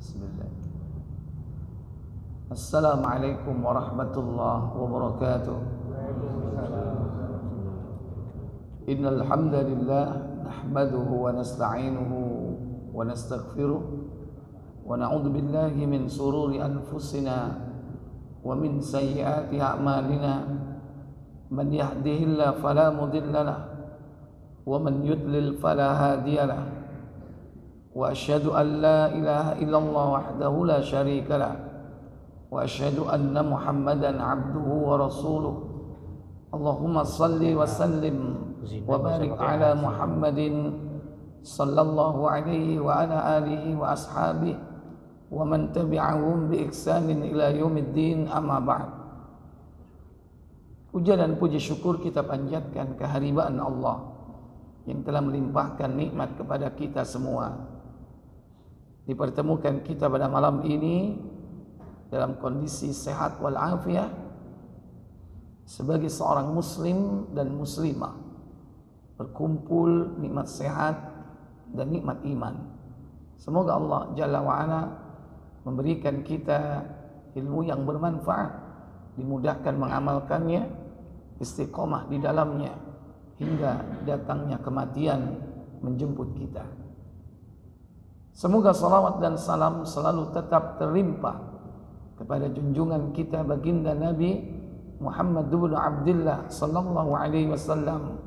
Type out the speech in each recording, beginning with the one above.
Bismillah. Assalamualaikum warahmatullahi wabarakatuh. Innal hamdalillah nahmaduhu wa nasta'inuhu wa nastaghfiruh wa na'udzu billahi min sururi anfusina wa min sayyiati a'malina. Man yahdihillahu fala mudilla lahu wa man yudlil fala hadiya lahu. Wa asyhadu an la ilaha illallah wahdahu la syarika lah wa asyhadu anna Muhammadan abduhu wa rasuluh. Allahumma salli wa sallim wa barik ala Muhammadin sallallahu alaihi wa ala alihi wa ashabihi wa man tabi'ahum bi ihsanin ila yaumiddin, amma ba'd. Puja dan puji syukur kita panjatkan kehadiran Allah yang telah melimpahkan nikmat kepada kita semua. Dipertemukan kita pada malam ini dalam kondisi sehat walafiat sebagai seorang muslim dan muslimah, berkumpul nikmat sehat dan nikmat iman. Semoga Allah Jalla wa'ala memberikan kita ilmu yang bermanfaat, dimudahkan mengamalkannya, istiqomah di dalamnya hingga datangnya kematian menjemput kita. Semoga salawat dan salam selalu tetap terlimpah kepada junjungan kita baginda Nabi Muhammad bin Abdullah sallallahu alaihi wasallam.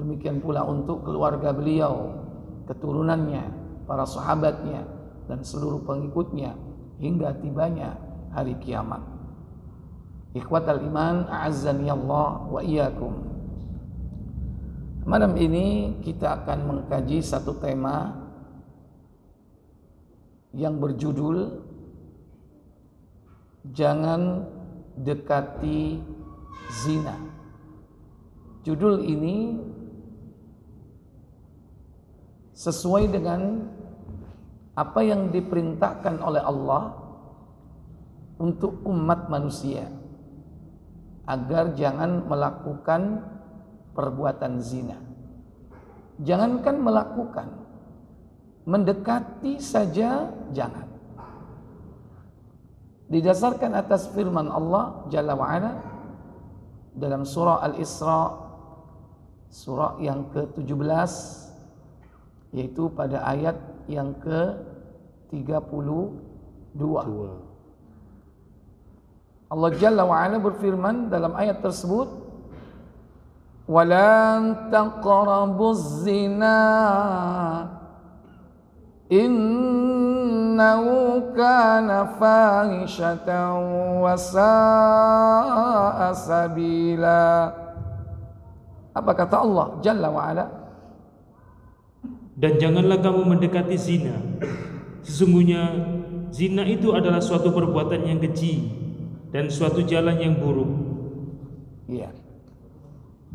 Demikian pula untuk keluarga beliau, keturunannya, para sahabatnya dan seluruh pengikutnya hingga tibanya hari kiamat. Ikhwatal iman, a'azzani Allah wa iyyakum. Malam ini kita akan mengkaji satu tema yang berjudul Jangan Dekati Zina. Judul ini sesuai dengan apa yang diperintahkan oleh Allah untuk umat manusia agar jangan melakukan perbuatan zina. Jangankan melakukan, mendekati saja jangan. Didasarkan atas firman Allah Jalla wa'ala dalam surah Al-Isra, surah yang ke-17, yaitu pada ayat yang ke-32. Allah Jalla wa'ala berfirman dalam ayat tersebut, وَلَن تَقْرَبُوا الزِّنَا innahu kana fahishatan wa sa'a sabila. Apa kata Allah Jalla wa Ala? Dan janganlah kamu mendekati zina. Sesungguhnya zina itu adalah suatu perbuatan yang keji dan suatu jalan yang buruk. Ya.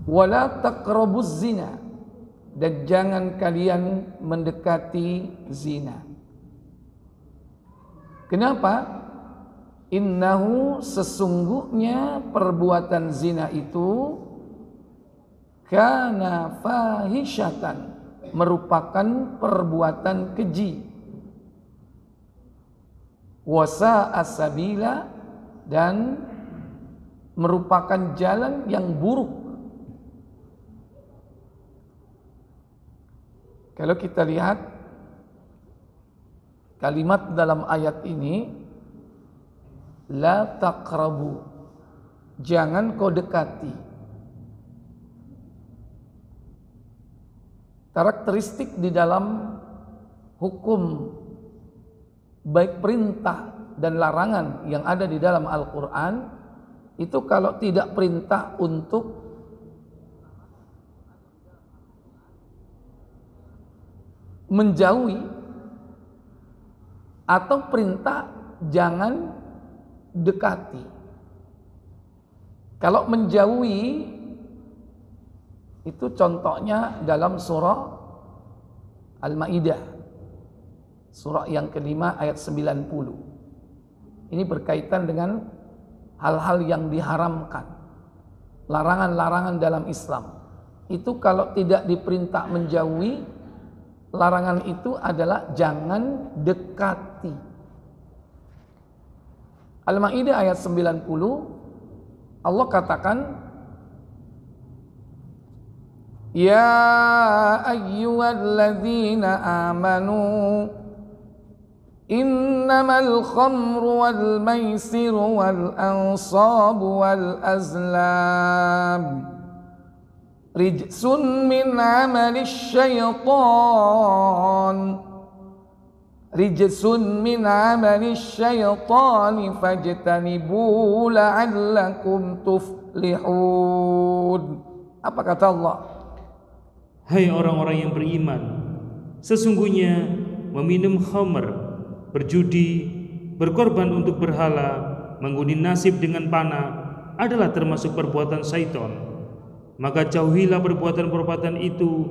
Wala taqrabuz zina. Dan jangan kalian mendekati zina. Kenapa? Innahu, sesungguhnya perbuatan zina itu kana fahishatan, merupakan perbuatan keji, wasa asabila, dan merupakan jalan yang buruk. Kalau kita lihat kalimat dalam ayat ini, la taqrabu, jangan kau dekati. Karakteristik di dalam hukum baik perintah dan larangan yang ada di dalam Al-Quran itu, kalau tidak perintah untuk menjauhi atau perintah jangan dekati. Kalau menjauhi itu contohnya dalam surah Al-Maidah, surah yang kelima ayat 90. Ini berkaitan dengan hal-hal yang diharamkan, larangan-larangan dalam Islam. Itu kalau tidak diperintah menjauhi, larangan itu adalah jangan dekati. Al-Maidah ayat 90, Allah katakan, Ya ayyuhalladzina amanu innamal khamru wal maisiru wal ansabu wal azlam rijsun min amalis syaitan fajtanibuhu la'allakum tuflihun. Apa kata Allah? Hai orang-orang yang beriman, sesungguhnya meminum khamr, berjudi, berkorban untuk berhala, mengundi nasib dengan panah adalah termasuk perbuatan syaitan. Maka jauhilah perbuatan-perbuatan itu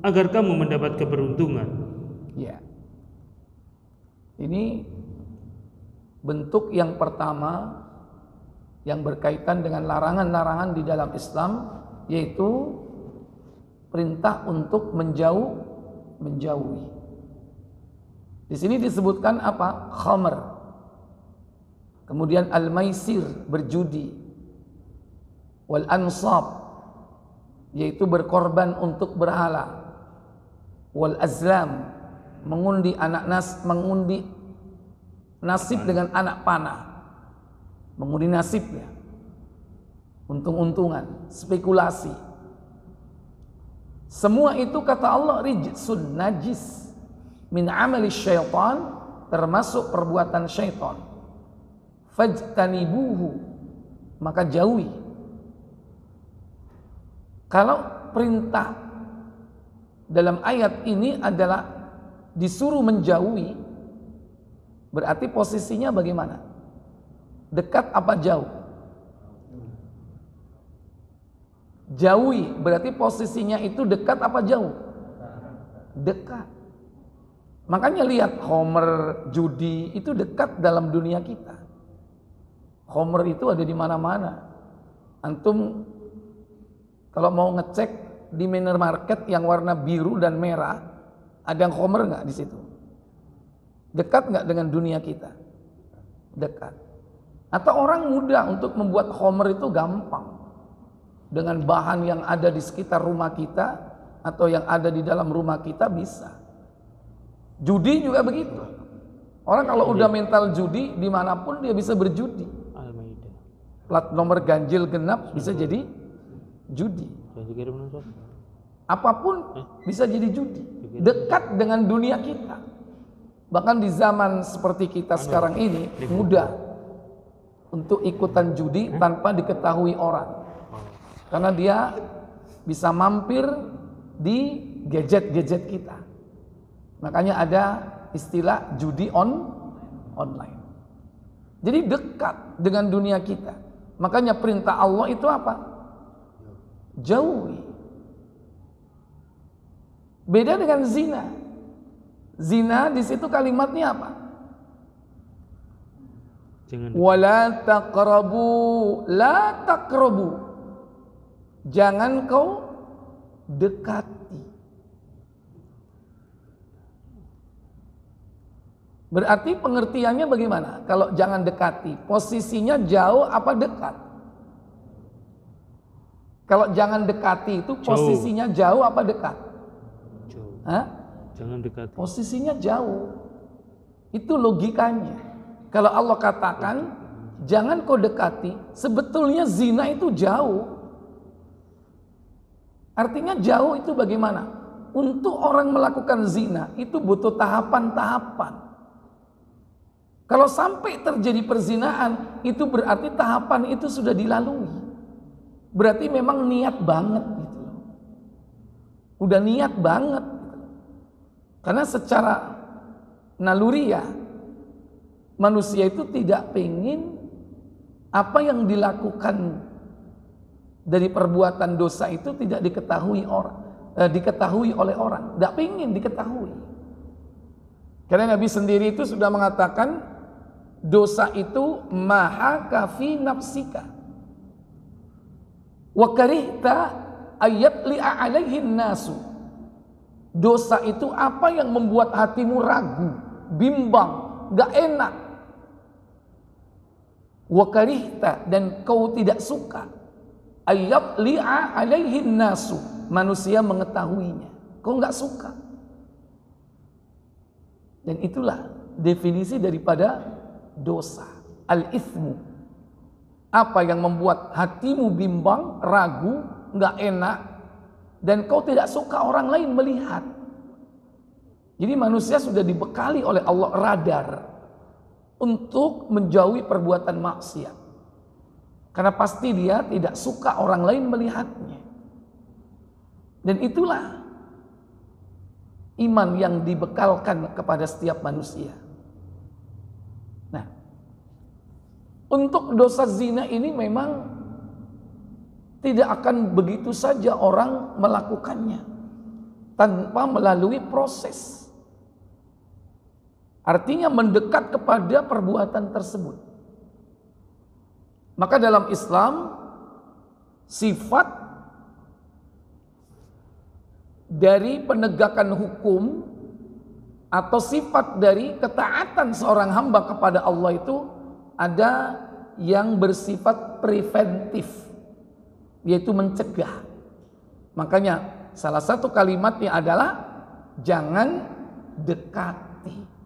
agar kamu mendapat keberuntungan. Ya. Ini bentuk yang pertama yang berkaitan dengan larangan-larangan di dalam Islam, yaitu perintah untuk menjauhi. Di sini disebutkan apa? Khamr. Kemudian al-maisir, berjudi. Wal ansab, yaitu berkorban untuk berhala. Wal azlam, mengundi nasib dengan anak panah. Mengundi nasib ya. Untung-untungan, spekulasi. Semua itu kata Allah rijsun, najis, min amali syaitan, termasuk perbuatan syaitan. Fajtanibuhu, maka jauhi. Kalau perintah dalam ayat ini adalah disuruh menjauhi, berarti posisinya bagaimana? Dekat apa jauh? Jauhi, berarti posisinya itu dekat apa jauh? Dekat. Makanya lihat khamr, judi itu dekat dalam dunia kita. Khamr itu ada di mana-mana. Antum kalau mau ngecek di minimarket yang warna biru dan merah, ada yang khamr nggak di situ? Dekat nggak dengan dunia kita? Dekat. Atau orang mudah untuk membuat khamr itu gampang. Dengan bahan yang ada di sekitar rumah kita atau yang ada di dalam rumah kita bisa. Judi juga begitu. Orang kalau udah mental judi, dimanapun dia bisa berjudi. Plat nomor ganjil genap bisa jadi judi. Apapun bisa jadi judi. Dekat dengan dunia kita. Bahkan di zaman seperti kita sekarang ini mudah untuk ikutan judi tanpa diketahui orang. Karena dia bisa mampir di gadget-gadget kita. Makanya ada istilah judi online. Jadi dekat dengan dunia kita. Makanya perintah Allah itu apa? Jauhi. Beda dengan zina. Zina di situ kalimatnya apa? Wala taqrabu, la taqrabu. Jangan kau dekati. Berarti pengertiannya bagaimana? Kalau jangan dekati, posisinya jauh apa dekat? Kalau jangan dekati itu posisinya jauh apa dekat? Jauh. Hah? Jangan dekati. Posisinya jauh. Itu logikanya. Kalau Allah katakan jangan kau dekati, sebetulnya zina itu jauh. Artinya jauh itu bagaimana? Untuk orang melakukan zina itu butuh tahapan-tahapan. Kalau sampai terjadi perzinaan, itu berarti tahapan itu sudah dilalui. Berarti memang niat banget gitu. Udah niat banget. Karena secara naluriah manusia itu tidak pengen apa yang dilakukan dari perbuatan dosa itu tidak diketahui oleh orang. Tidak pengen diketahui. Karena Nabi sendiri itu sudah mengatakan dosa itu maha kafi nafsika wa karihta ayatli'a alaihin nasu. Dosa itu apa yang membuat hatimu ragu, bimbang, gak enak. wa karihta, dan kau tidak suka, ayyab li'a alaihin nasu, manusia mengetahuinya, kau nggak suka. Dan itulah definisi daripada dosa, al-ithmu. Apa yang membuat hatimu bimbang, ragu, nggak enak, dan kau tidak suka orang lain melihat. Jadi manusia sudah dibekali oleh Allah radar untuk menjauhi perbuatan maksiat. Karena pasti dia tidak suka orang lain melihatnya. Dan itulah iman yang dibekalkan kepada setiap manusia. Nah, untuk dosa zina ini memang tidak akan begitu saja orang melakukannya tanpa melalui proses. Artinya mendekat kepada perbuatan tersebut. Maka dalam Islam, sifat dari penegakan hukum atau sifat dari ketaatan seorang hamba kepada Allah itu ada yang bersifat preventif, yaitu mencegah. Makanya salah satu kalimatnya adalah jangan dekati.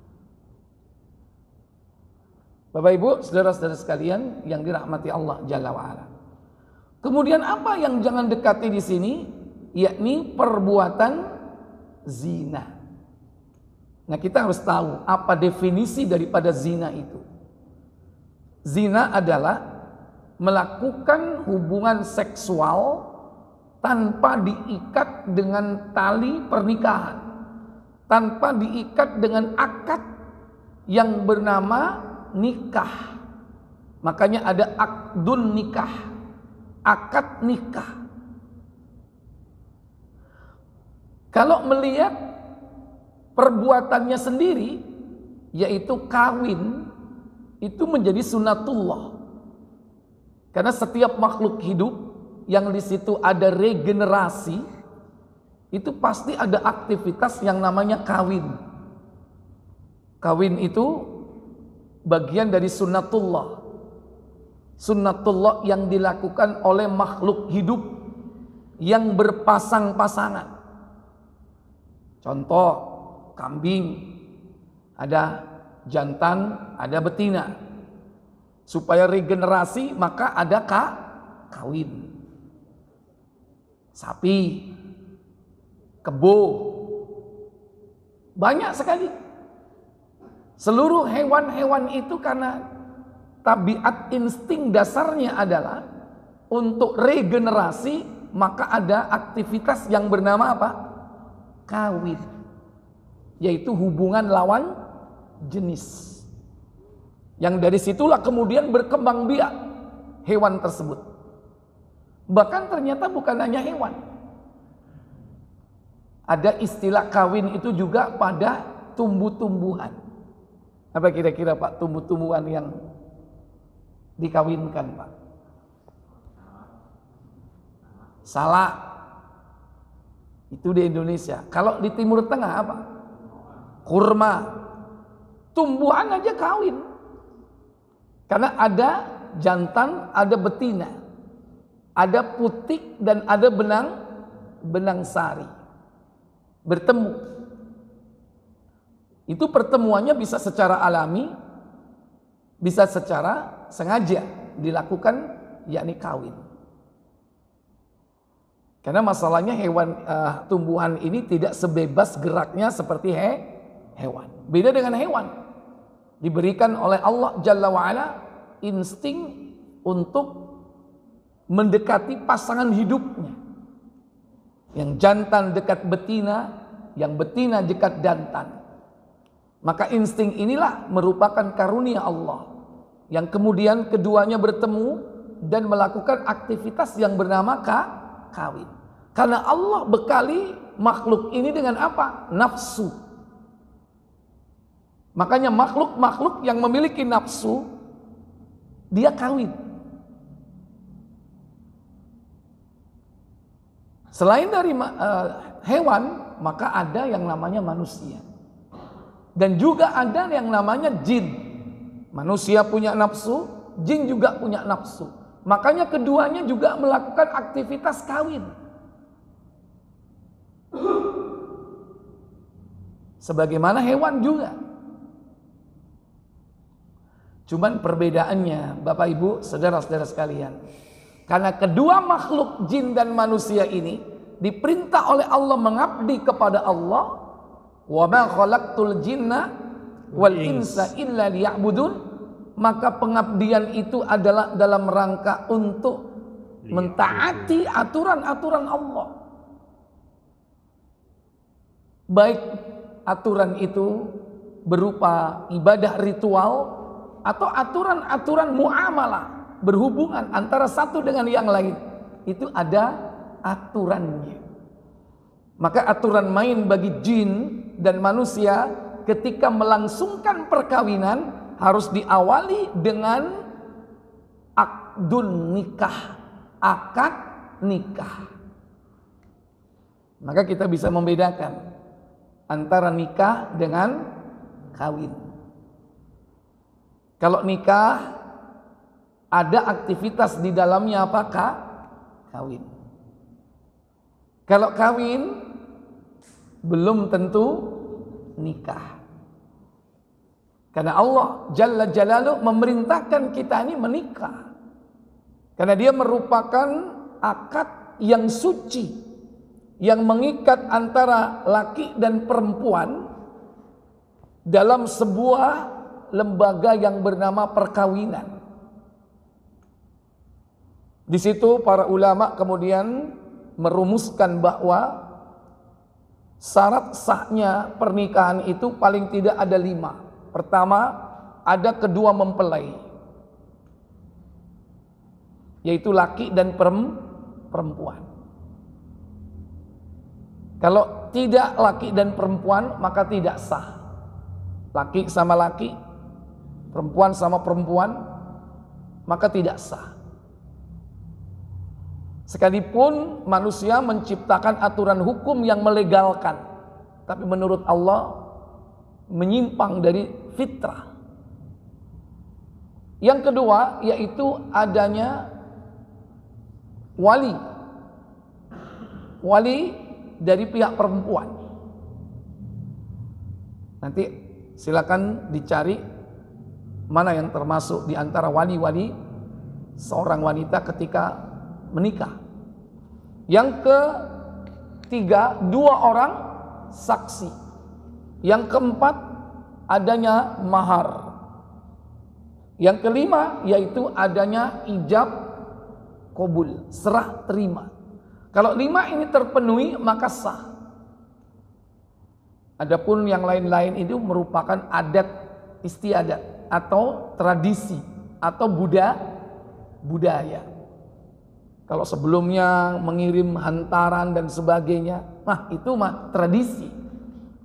Bapak Ibu, saudara-saudara sekalian yang dirahmati Allah Jalla wa'ala. Kemudian apa yang jangan dekati di sini? Yakni perbuatan zina. Nah, kita harus tahu apa definisi daripada zina itu. Zina adalah melakukan hubungan seksual tanpa diikat dengan tali pernikahan, tanpa diikat dengan akad yang bernama nikah. Makanya ada akdun nikah, akad nikah. Kalau melihat perbuatannya sendiri, yaitu kawin, itu menjadi sunatullah. Karena setiap makhluk hidup yang di situ ada regenerasi, itu pasti ada aktivitas yang namanya kawin. Kawin itu bagian dari sunnatullah. Sunnatullah yang dilakukan oleh makhluk hidup yang berpasang-pasangan. Contoh, kambing, ada jantan, ada betina. Supaya regenerasi maka ada kawin. Sapi, kebo, banyak sekali. Seluruh hewan-hewan itu karena tabiat insting dasarnya adalah untuk regenerasi, maka ada aktivitas yang bernama apa? Kawin. Yaitu hubungan lawan jenis. Yang dari situlah kemudian berkembang biak hewan tersebut. Bahkan ternyata bukan hanya hewan. Ada istilah kawin itu juga pada tumbuh-tumbuhan. Apa kira-kira Pak tumbuh-tumbuhan yang dikawinkan Pak? Salak. Itu di Indonesia. Kalau di Timur Tengah apa? Kurma. Tumbuhan aja kawin. Karena ada jantan, ada betina. Ada putik dan ada benang sari. Bertemu. Itu pertemuannya bisa secara alami, bisa secara sengaja dilakukan, yakni kawin. Karena masalahnya hewan tumbuhan ini tidak sebebas geraknya seperti hewan. Beda dengan hewan. Diberikan oleh Allah Jalla wa'ala insting untuk mendekati pasangan hidupnya. Yang jantan dekat betina, yang betina dekat jantan. Maka insting inilah merupakan karunia Allah yang kemudian keduanya bertemu dan melakukan aktivitas yang bernama kawin. Karena Allah bekali makhluk ini dengan apa? Nafsu. Makanya makhluk-makhluk yang memiliki nafsu dia kawin. Selain dari hewan, maka ada yang namanya manusia. Dan juga ada yang namanya jin. Manusia punya nafsu, jin juga punya nafsu. Makanya keduanya juga melakukan aktivitas kawin. Sebagaimana hewan juga. Cuman perbedaannya, Bapak Ibu, saudara-saudara sekalian, karena kedua makhluk jin dan manusia ini diperintah oleh Allah mengabdi kepada Allah, wa ma khalaqtul jinna wal insa illa liya'budun, maka pengabdian itu adalah dalam rangka untuk mentaati aturan-aturan Allah. Baik aturan itu berupa ibadah ritual atau aturan-aturan muamalah, berhubungan antara satu dengan yang lain, itu ada aturannya. Maka aturan main bagi jin dan manusia ketika melangsungkan perkawinan harus diawali dengan akdun nikah, akad nikah. Maka kita bisa membedakan antara nikah dengan kawin. Kalau nikah ada aktivitas di dalamnya, apakah? Kawin. Kalau kawin belum tentu nikah. Karena Allah Jalla Jalaluhu memerintahkan kita ini menikah. Karena dia merupakan akad yang suci, yang mengikat antara laki dan perempuan dalam sebuah lembaga yang bernama perkawinan. Di situ para ulama kemudian merumuskan bahwa syarat sahnya pernikahan itu paling tidak ada 5. Pertama, ada kedua mempelai, yaitu laki dan perempuan. Kalau tidak laki dan perempuan, maka tidak sah. Laki sama laki, perempuan sama perempuan, maka tidak sah. Sekalipun manusia menciptakan aturan hukum yang melegalkan, tapi menurut Allah menyimpang dari fitrah. Yang kedua yaitu adanya wali dari pihak perempuan. Nanti silakan dicari mana yang termasuk di antara wali-wali seorang wanita ketika menikah. Yang ketiga, 2 orang saksi. Yang keempat, adanya mahar. Yang kelima yaitu adanya ijab qabul, serah terima. Kalau 5 ini terpenuhi maka sah. Adapun yang lain-lain itu merupakan adat istiadat atau tradisi atau budaya. Kalau sebelumnya mengirim hantaran dan sebagainya, itu tradisi.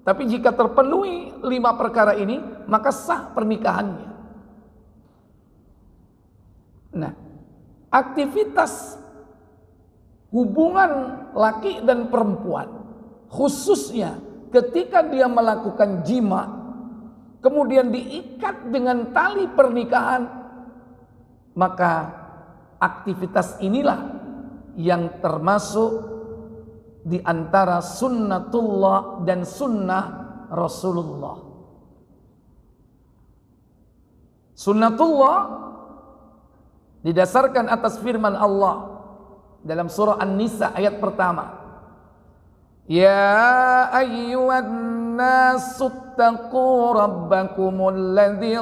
Tapi jika terpenuhi 5 perkara ini, maka sah pernikahannya. Nah, aktivitas hubungan laki dan perempuan, khususnya ketika dia melakukan jima, kemudian diikat dengan tali pernikahan, maka aktivitas inilah yang termasuk di antara sunnatullah dan sunnah Rasulullah. Sunnatullah didasarkan atas firman Allah dalam surah An-Nisa ayat pertama. Ya ayyuhan nasu taqu rabbakumul ladzi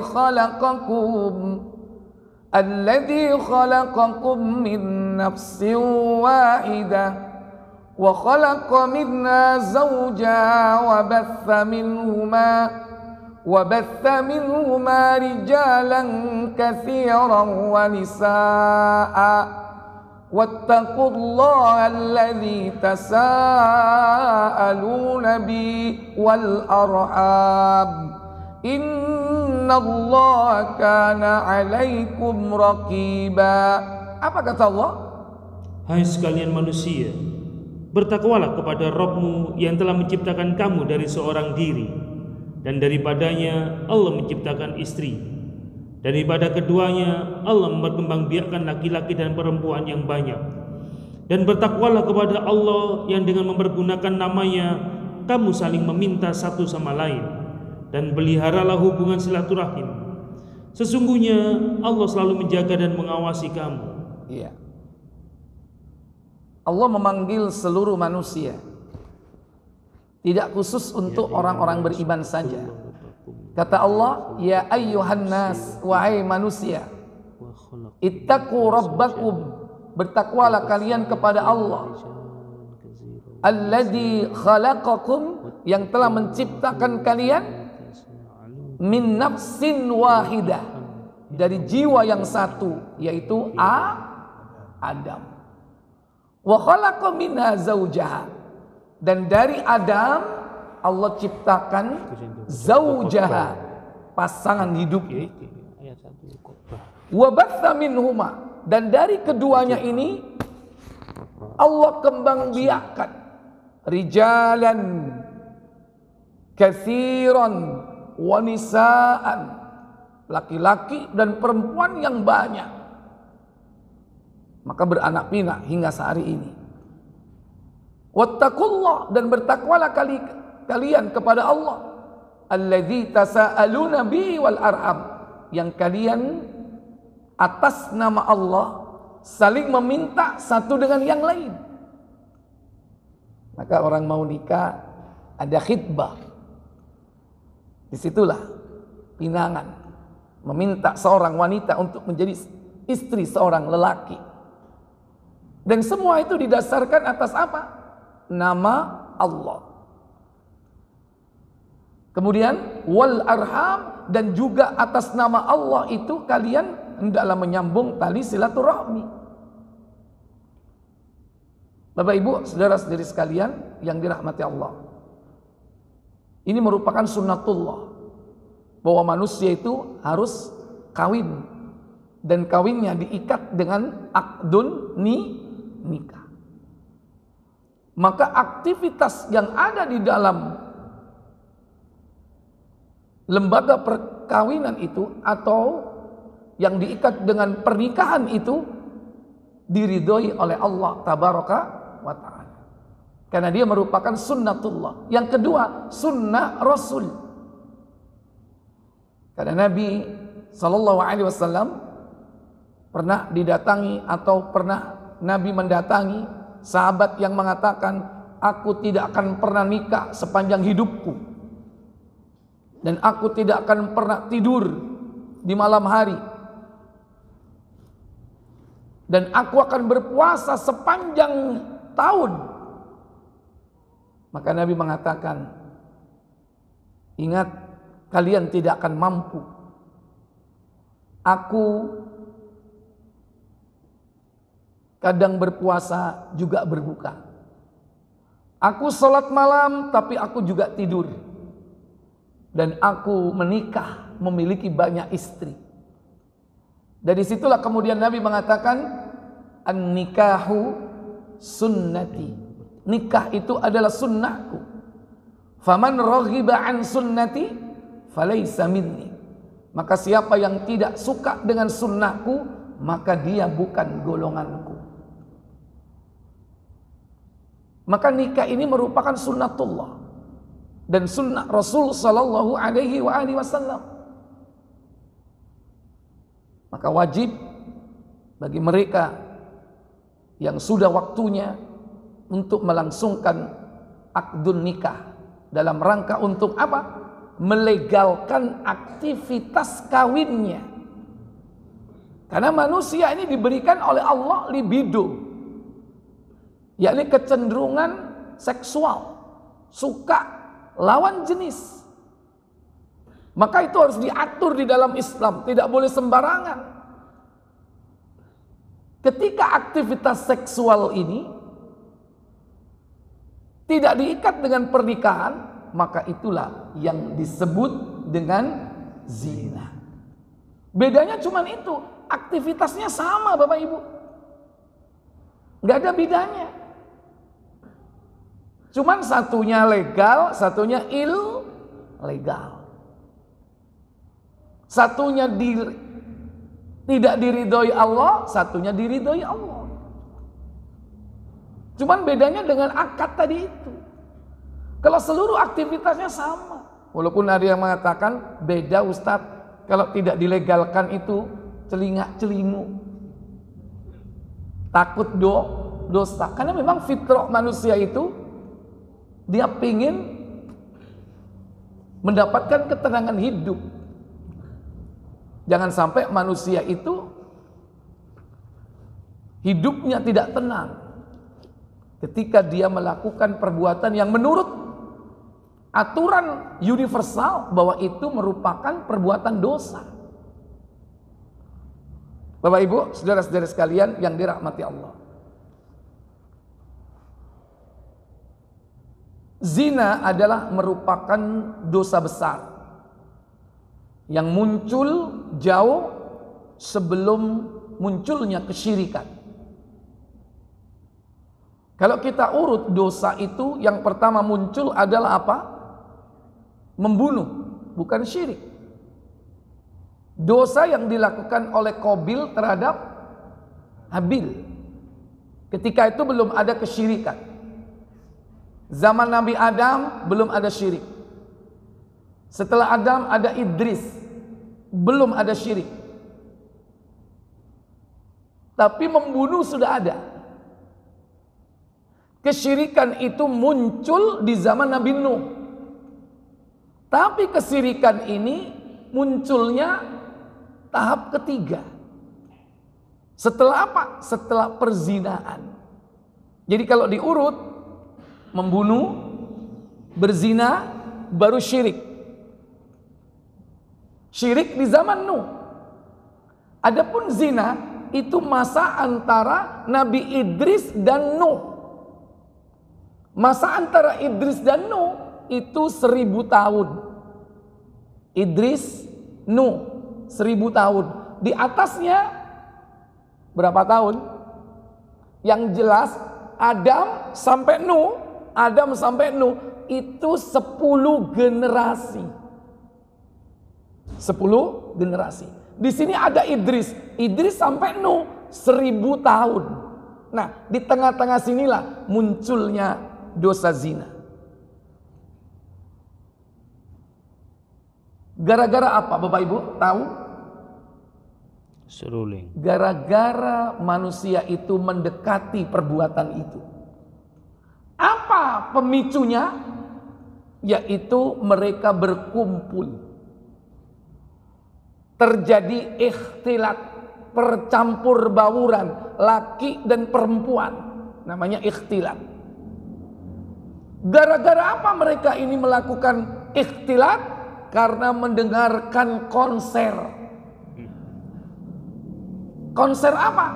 khalaqakum min nafsin wahidah wa khalaqa minha zawjaha wa batha minhuma rijalan katsiran wa nisaa'a wattaqullaha alladzi tasaaluna bi wal arham innallaha kana 'alaikum raqiba. Apa kata Allah? Hai sekalian manusia, bertakwalah kepada Rabb-Mu yang telah menciptakan kamu dari seorang diri, dan daripadanya Allah menciptakan istri. Daripada keduanya Allah memperkembangbiakkan laki-laki dan perempuan yang banyak. Dan bertakwalah kepada Allah yang dengan mempergunakan namanya kamu saling meminta satu sama lain, dan peliharalah hubungan silaturahim. Sesungguhnya Allah selalu menjaga dan mengawasi kamu. Iya. Allah memanggil seluruh manusia, tidak khusus untuk orang-orang beriman saja. Kata Allah, ya ayyuhan nas, wahai manusia, ittaqu rabbakum, bertakwalah kalian kepada Allah, alladzi khalaqakum, yang telah menciptakan kalian, min nafsin wahidah, dari jiwa yang satu, yaitu Adam. Wa khalaqa minha zawjaha, dan dari Adam Allah ciptakan zaujaha, pasangan hidupnya. Wa batha minhuma, dan dari keduanya ini Allah kembangbiakkan rijalan katsiran wa nisaan, laki-laki dan perempuan yang banyak, maka beranak pinak hingga sehari ini. Wattaqullah, dan bertakwalah kalian kepada Allah, alladzi tasaaluna bihi wal arham, yang kalian atas nama Allah saling meminta satu dengan yang lain. Maka orang mau nikah ada khitbah, disitulah pinangan meminta seorang wanita untuk menjadi istri seorang lelaki, dan semua itu didasarkan atas apa? Nama Allah. Kemudian wal arham, dan juga atas nama Allah itu kalian hendaklah menyambung tali silaturahmi. Bapak Ibu, saudara-saudari sekalian yang dirahmati Allah, ini merupakan sunnatullah, bahwa manusia itu harus kawin, dan kawinnya diikat dengan akdun nikah. Maka aktivitas yang ada di dalam lembaga perkawinan itu, atau yang diikat dengan pernikahan itu, diridhoi oleh Allah tabaraka wa ta'ala, karena dia merupakan sunnatullah. Yang kedua, sunnah Rasul, karena Nabi SAW pernah didatangi, atau pernah Nabi mendatangi sahabat yang mengatakan, aku tidak akan pernah nikah sepanjang hidupku, dan aku tidak akan pernah tidur di malam hari, dan aku akan berpuasa sepanjang tahun. Maka Nabi mengatakan, ingat, kalian tidak akan mampu. Aku kadang berpuasa juga berbuka. Aku sholat malam tapi aku juga tidur. Dan aku menikah, memiliki banyak istri. Dari situlah kemudian Nabi mengatakan, an-nikahu sunnati, nikah itu adalah sunnahku. Faman raghiba an sunnati falaysa minni, maka siapa yang tidak suka dengan sunnahku, maka dia bukan golonganku. Maka nikah ini merupakan sunnatullah dan sunnah Rasul sallallahu alaihi wasallam. Maka wajib bagi mereka yang sudah waktunya untuk melangsungkan akdun nikah, dalam rangka untuk apa? Melegalkan aktivitas kawinnya. Karena manusia ini diberikan oleh Allah libido, yakni kecenderungan seksual, suka lawan jenis. Maka itu harus diatur di dalam Islam, tidak boleh sembarangan. Ketika aktivitas seksual ini tidak diikat dengan pernikahan, maka itulah yang disebut dengan zina. Bedanya cuma itu, aktivitasnya sama Bapak Ibu, nggak ada bedanya. Cuman satunya legal, satunya ilegal. Satunya Tidak diridhoi Allah, satunya diridhoi Allah. Cuman bedanya dengan akad tadi itu. Kalau seluruh aktivitasnya sama. Walaupun ada yang mengatakan beda Ustadz, kalau tidak dilegalkan itu celingak-celingu. Takut dosa. Karena memang fitrah manusia itu, dia pingin mendapatkan ketenangan hidup. Jangan sampai manusia itu hidupnya tidak tenang ketika dia melakukan perbuatan yang menurut aturan universal bahwa itu merupakan perbuatan dosa. Bapak Ibu, saudara-saudara sekalian yang dirahmati Allah. Zina adalah merupakan dosa besar yang muncul jauh sebelum munculnya kesyirikan. Kalau kita urut dosa itu, yang pertama muncul adalah apa? Membunuh, bukan syirik. Dosa yang dilakukan oleh Qabil terhadap Habil. Ketika itu belum ada kesyirikan. Zaman Nabi Adam belum ada syirik. Setelah Adam ada Idris, belum ada syirik. Tapi membunuh sudah ada. Kesyirikan itu muncul di zaman Nabi Nuh. Tapi kesyirikan ini munculnya tahap ketiga. Setelah apa? Setelah perzinaan. Jadi kalau diurut, membunuh, berzina, baru syirik. Syirik di zaman Nuh. Adapun zina itu masa antara Nabi Idris dan Nuh. Masa antara Idris dan Nuh itu 1000 tahun. Idris, Nuh 1000 tahun. Di atasnya berapa tahun? Yang jelas Adam sampai Nuh itu 10 generasi. 10 generasi. Di sini ada Idris sampai Nuh 1000 tahun. Nah, di tengah-tengah sinilah munculnya dosa zina. Gara-gara apa Bapak Ibu? Tahu? Seruling. Gara-gara manusia itu mendekati perbuatan itu. Apa pemicunya? Yaitu mereka berkumpul. Terjadi ikhtilat, percampur bauran laki dan perempuan, namanya ikhtilat. Gara-gara apa mereka ini melakukan ikhtilat? Karena mendengarkan konser. Konser apa?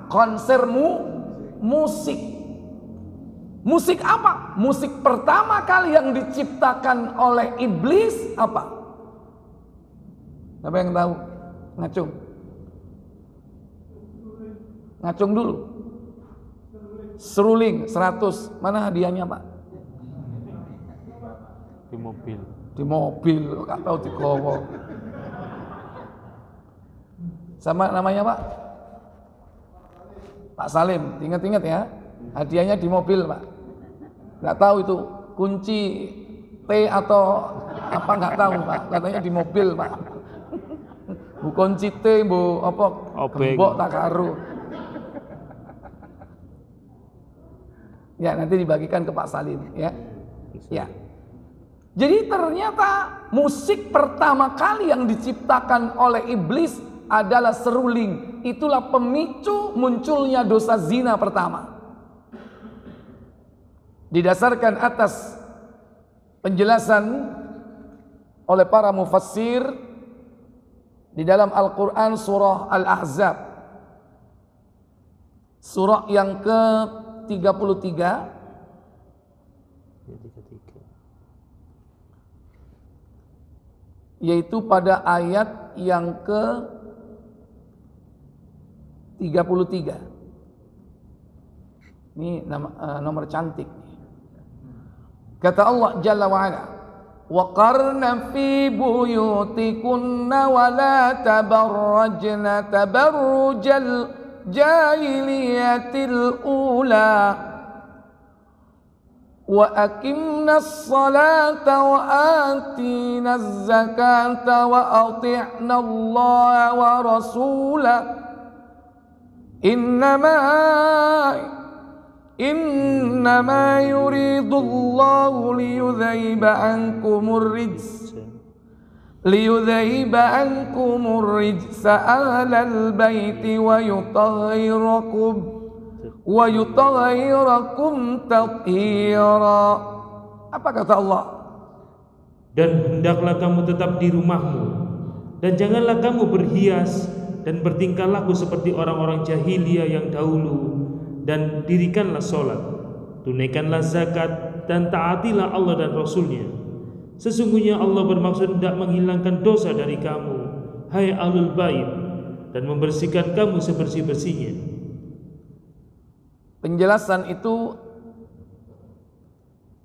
Konser musik. Musik apa? Musik pertama kali yang diciptakan oleh iblis apa? Siapa yang tahu? Ngacung. Ngacung dulu. Seruling 100. Mana hadiahnya Pak? Di mobil. Di mobil, gak tahu di kowo. Sama namanya Pak? Pak Salim, ingat-ingat ya. Hadiahnya di mobil Pak. Gak tahu itu kunci T atau apa gak tahu Pak. Katanya di mobil Pak. Bu kunci T, bu apa? Gembok tak karu. Ya nanti dibagikan ke Pak Salim ya. Ya. Jadi ternyata musik pertama kali yang diciptakan oleh iblis adalah seruling. Itulah pemicu munculnya dosa zina pertama. Didasarkan atas penjelasan oleh para mufassir di dalam Al-Quran surah Al-Ahzab, surah yang ke-33, yaitu pada ayat yang ke-33. Ini nomor cantik. Kata Allah Jalla wa'ala, وقرن في بيوتكن ولا تبرجن تبرج الجاهلية الأولى وأقمنا الصلاة وآتينا الزكاة وأطعنا الله ورسوله إنما يريد الله ليذهب عنكم الرجس أهل البيت ويطهركم تطهيرا. Apa kata Allah? Dan hendaklah kamu tetap di rumahmu, dan janganlah kamu berhias dan bertingkah laku seperti orang-orang jahiliyah yang dahulu, dan dirikanlah sholat, tunaikanlah zakat, dan taatilah Allah dan Rasulnya. Sesungguhnya Allah bermaksud tidak menghilangkan dosa dari kamu, hai ahlul bait, dan membersihkan kamu sebersih-bersihnya. Penjelasan itu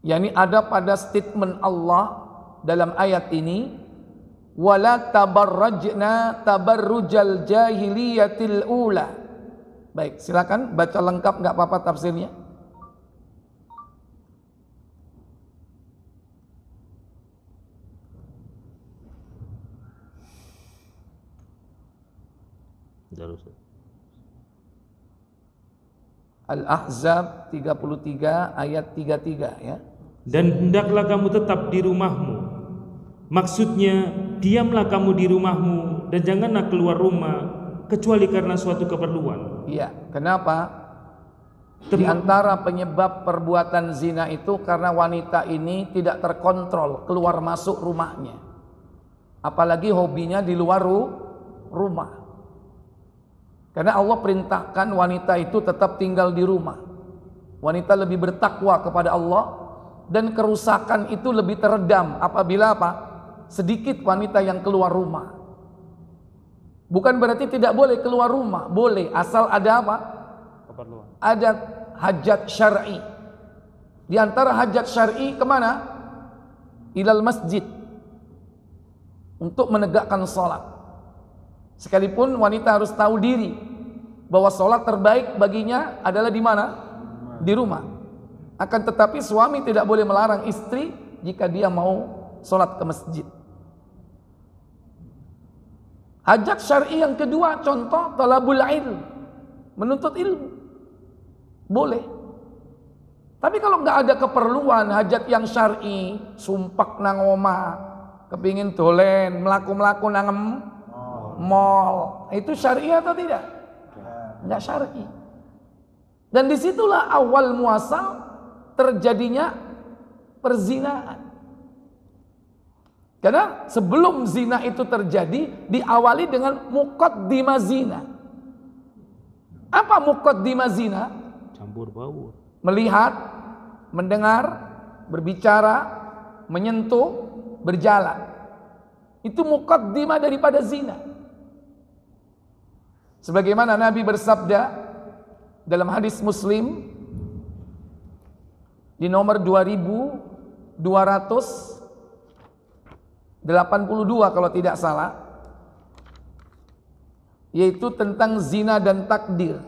yakni ada pada statement Allah dalam ayat ini, wala tabarrajna tabarrujal jahiliyatil ula. Baik, silakan baca lengkap, enggak apa-apa tafsirnya. Al-Ahzab 33 ayat 33 ya. Dan hendaklah kamu tetap di rumahmu. Maksudnya, diamlah kamu di rumahmu dan janganlah keluar rumah kecuali karena suatu keperluan. Iya, kenapa? Di antara penyebab perbuatan zina itu karena wanita ini tidak terkontrol keluar masuk rumahnya. Apalagi hobinya di luar rumah. Karena Allah perintahkan wanita itu tetap tinggal di rumah. Wanita lebih bertakwa kepada Allah, dan kerusakan itu lebih teredam apabila apa? Sedikit wanita yang keluar rumah. Bukan berarti tidak boleh keluar rumah, boleh asal ada apa? Keperluan. Ada hajat syar'i. Di antara hajat syar'i kemana? Ilal masjid, untuk menegakkan sholat. Sekalipun wanita harus tahu diri bahwa sholat terbaik baginya adalah di mana? Di rumah. Akan tetapi suami tidak boleh melarang istri jika dia mau sholat ke masjid. Hajat syar'i yang kedua, contoh talabul ilm, menuntut ilmu, boleh. Tapi kalau nggak ada keperluan hajat yang syar'i, sumpak nang oma, kepingin dolen, melaku nang mall, itu syar'i atau tidak? Nggak syar'i. Dan disitulah awal muasal terjadinya perzinahan. Karena sebelum zina itu terjadi diawali dengan muqaddimah zina. Apa muqaddimah zina? Campur baur. Melihat, mendengar, berbicara, menyentuh, berjalan. Itu muqaddimah daripada zina. Sebagaimana Nabi bersabda dalam hadis Muslim di nomor 2282 kalau tidak salah, yaitu tentang zina dan takdir.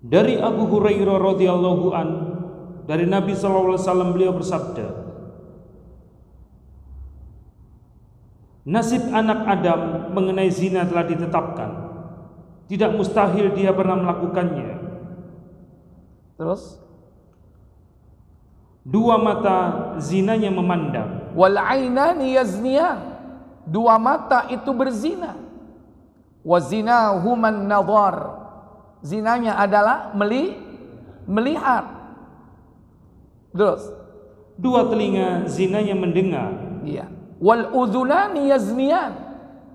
Dari Abu Hurairah radhiyallahu an, dari Nabi sallallahu alaihi wasallam, beliau bersabda, nasib anak Adam mengenai zina telah ditetapkan. Tidak mustahil dia pernah melakukannya. Terus, dua mata zinanya memandang. wal ainani yazniyan, dua mata itu berzina. Wa zinahuman nadhar, zinanya adalah melihat. Terus, dua telinga zinanya mendengar. iya. Wal udhunani yazniyan,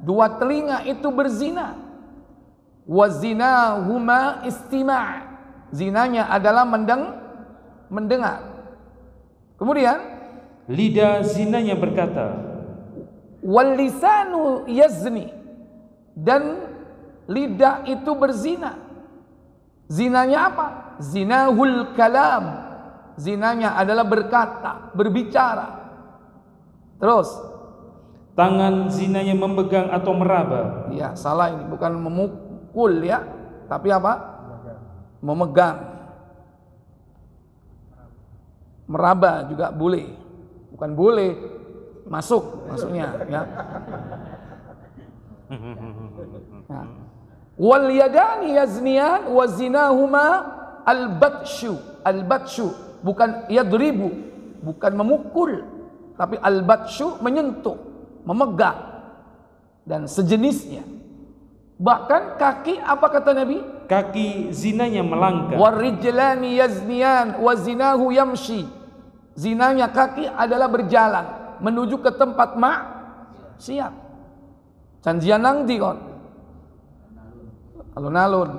dua telinga itu berzina. Wa zinahuma istima', zinanya adalah mendengar. Kemudian lidah zinanya berkata. Wal lisanu yazni, dan lidah itu berzina. Zinanya apa? Zinahul kalam. Zinanya adalah berkata, berbicara. Terus, tangan zinanya memegang atau meraba. ya salah ini, bukan memukul ya, tapi apa? Memegang. Meraba juga boleh, bukan boleh masuk maksudnya ya. Nah. Wal yadani yazniyan wa zinahuma al-batshu. Al-batshu bukan yadribu, bukan memukul, tapi al-batshu menyentuh, memegang dan sejenisnya. Bahkan kaki, apa kata Nabi? Kaki zinanya melangkah. Warijlani yazniyan wa zinahu yamshi. Zinanya kaki adalah berjalan menuju ke tempat maksiat. Janjian nang di kon. Alun-alun.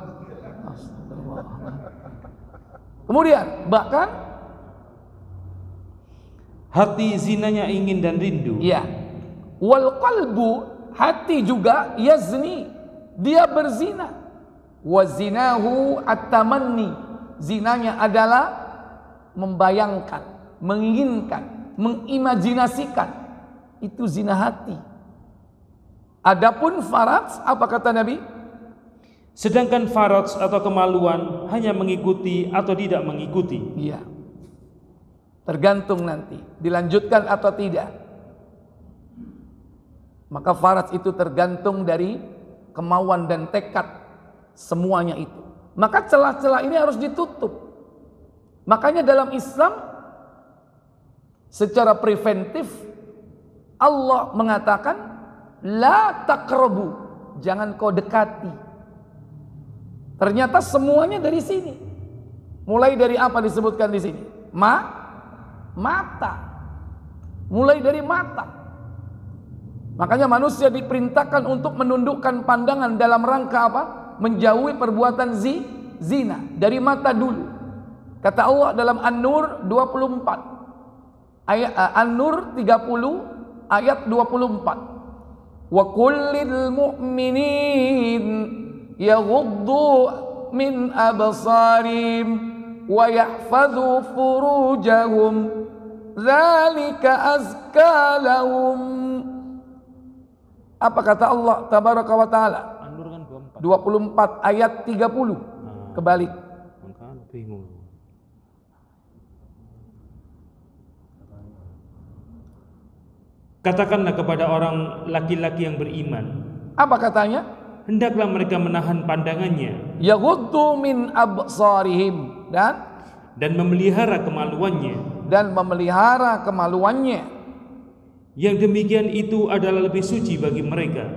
Kemudian bahkan hati zinanya ingin dan rindu. ya, wal qalbu, hati juga yazni, dia berzina. Wa zinahu at-tamanni, zinanya adalah membayangkan, menginginkan, mengimajinasikan. Itu zina hati. Adapun faraj, apa kata Nabi? Sedangkan faraj atau kemaluan hanya mengikuti atau tidak mengikuti. Iya. Tergantung nanti dilanjutkan atau tidak. Maka faraj itu tergantung dari kemauan dan tekad semuanya itu. Maka celah-celah ini harus ditutup. Makanya dalam Islam secara preventif Allah mengatakan la taqrabu, jangan kau dekati. Ternyata semuanya dari sini. Mulai dari apa disebutkan di sini? Mata. Mulai dari mata. Makanya manusia diperintahkan untuk menundukkan pandangan dalam rangka apa? Menjauhi perbuatan zina dari mata dulu. Kata Allah dalam An-Nur 24. An-Nur 30 ayat 24. Wa kullil mu'minin yaghuddu min absarihim wa yahfadhu furujahum dzalika azka lahum. Apa kata Allah tabaraka wa taala? An-Nur kan 24 ayat 30. Kebalik. Katakanlah kepada orang laki-laki yang beriman, apa katanya? hendaklah mereka menahan pandangannya, Yaghuddu min absarihim, dan memelihara kemaluannya. Yang demikian itu adalah lebih suci bagi mereka.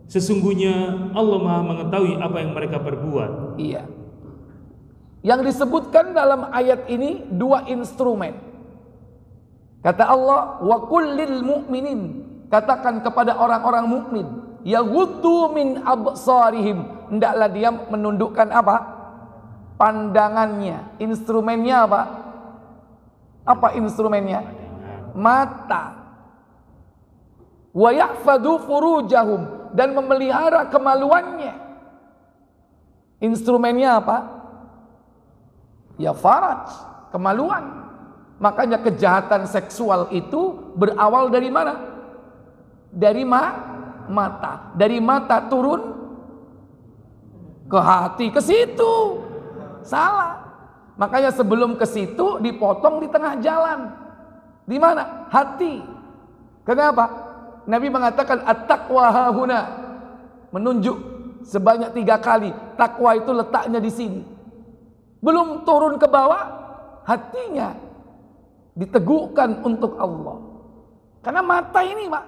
Sesungguhnya Allah Maha mengetahui apa yang mereka perbuat. Iya. Yang disebutkan dalam ayat ini dua instrumen. Kata Allah, wa kullil mu'minin, katakan kepada orang-orang mukmin, yaghuddu min absarihim, hendaklah dia menundukkan apa? Pandangannya. Instrumennya apa? Apa instrumennya? Mata. Wa yahfadhu furujahum, dan memelihara kemaluannya. Instrumennya apa? Ya faraj, kemaluan. Makanya kejahatan seksual itu berawal dari mana? Dari mata. Dari mata turun ke hati, ke situ. Salah. Makanya sebelum ke situ dipotong di tengah jalan. Di mana? Hati. Kenapa? Nabi mengatakan at-taqwa hahuna, menunjuk sebanyak 3 kali. Takwa itu letaknya di sini. Belum turun ke bawah, hatinya diteguhkan untuk Allah. Karena mata ini, Pak,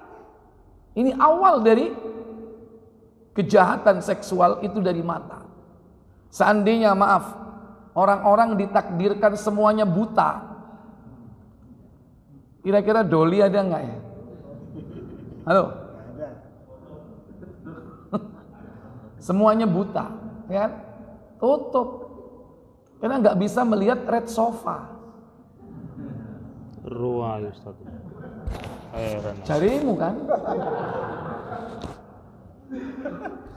ini awal dari kejahatan seksual itu dari mata. Seandainya, maaf, orang-orang ditakdirkan semuanya buta, kira-kira doli ada nggak ya? Halo? Semuanya buta, ya kan? Tutup. Karena nggak bisa melihat red sofa. Ruah Ustaz. Carimu kan?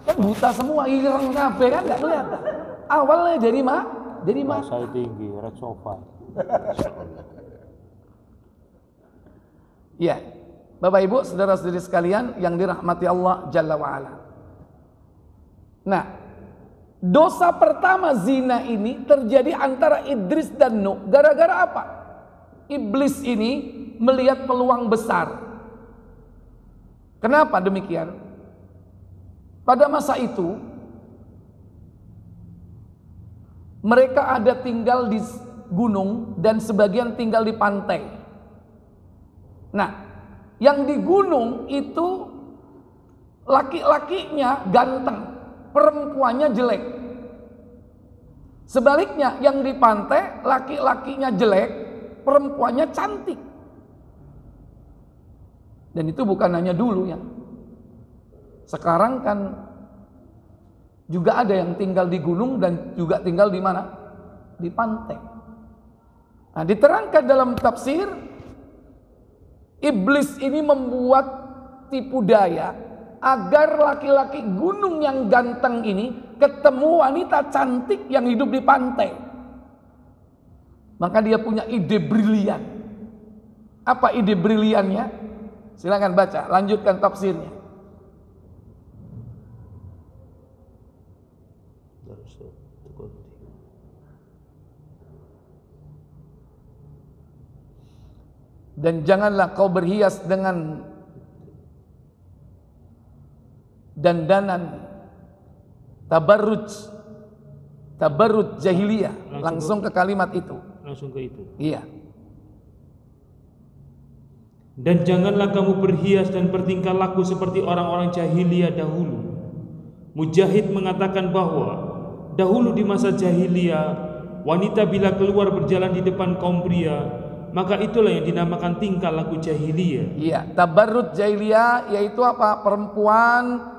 Kan buta semua, ireng kabeh kan, nggak kelihatan. awalnya jadi mata. Saya tinggi, red sofa. Ya, Bapak Ibu, saudara-saudari sekalian yang dirahmati Allah Jalla wa'ala. Nah, dosa pertama zina ini terjadi antara Idris dan Nuh. Gara-gara apa? Iblis ini melihat peluang besar. Kenapa demikian? Pada masa itu mereka ada tinggal di gunung dan sebagian tinggal di pantai. Nah, yang di gunung itu laki-lakinya ganteng, perempuannya jelek. Sebaliknya yang di pantai laki-lakinya jelek, perempuannya cantik. Dan itu bukan hanya dulu ya. Sekarang kan juga ada yang tinggal di gunung dan juga tinggal di mana? Di pantai. Nah, diterangkan dalam tafsir, iblis ini membuat tipu daya agar laki-laki gunung yang ganteng ini ketemu wanita cantik yang hidup di pantai. Maka dia punya ide brilian. Apa ide briliannya? Silakan baca, lanjutkan tafsirnya. Dan janganlah kau berhias dengan dandanan tabarruj jahiliyah. Langsung ke kalimat itu. Langsung ke itu. Iya. Dan janganlah kamu berhias dan bertingkah laku seperti orang-orang jahiliyah dahulu. Mujahid mengatakan bahwa dahulu di masa jahiliyah, wanita bila keluar berjalan di depan kaum pria, maka itulah yang dinamakan tingkah laku jahiliyah. Iya, tabarruj jahiliyah yaitu apa? Perempuan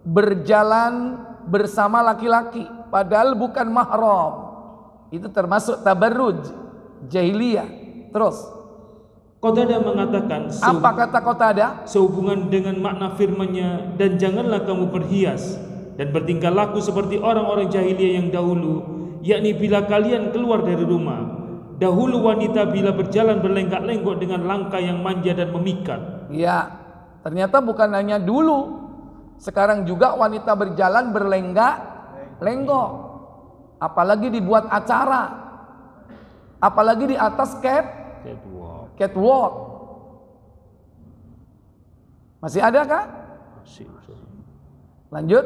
berjalan bersama laki-laki padahal bukan mahram. Itu termasuk tabarruj jahiliyah. Terus Qatadah mengatakan, apa kata Qatadah? Sehubungan dengan makna firman-Nya, dan janganlah kamu berhias dan bertingkah laku seperti orang-orang jahiliyah yang dahulu, yakni bila kalian keluar dari rumah. Dahulu wanita bila berjalan berlenggak-lenggok dengan langkah yang manja dan memikat. Ya, ternyata bukan hanya dulu. Sekarang juga wanita berjalan berlenggak-lenggok. Apalagi dibuat acara. Apalagi di atas catwalk. Masih ada kah? Masih. Lanjut.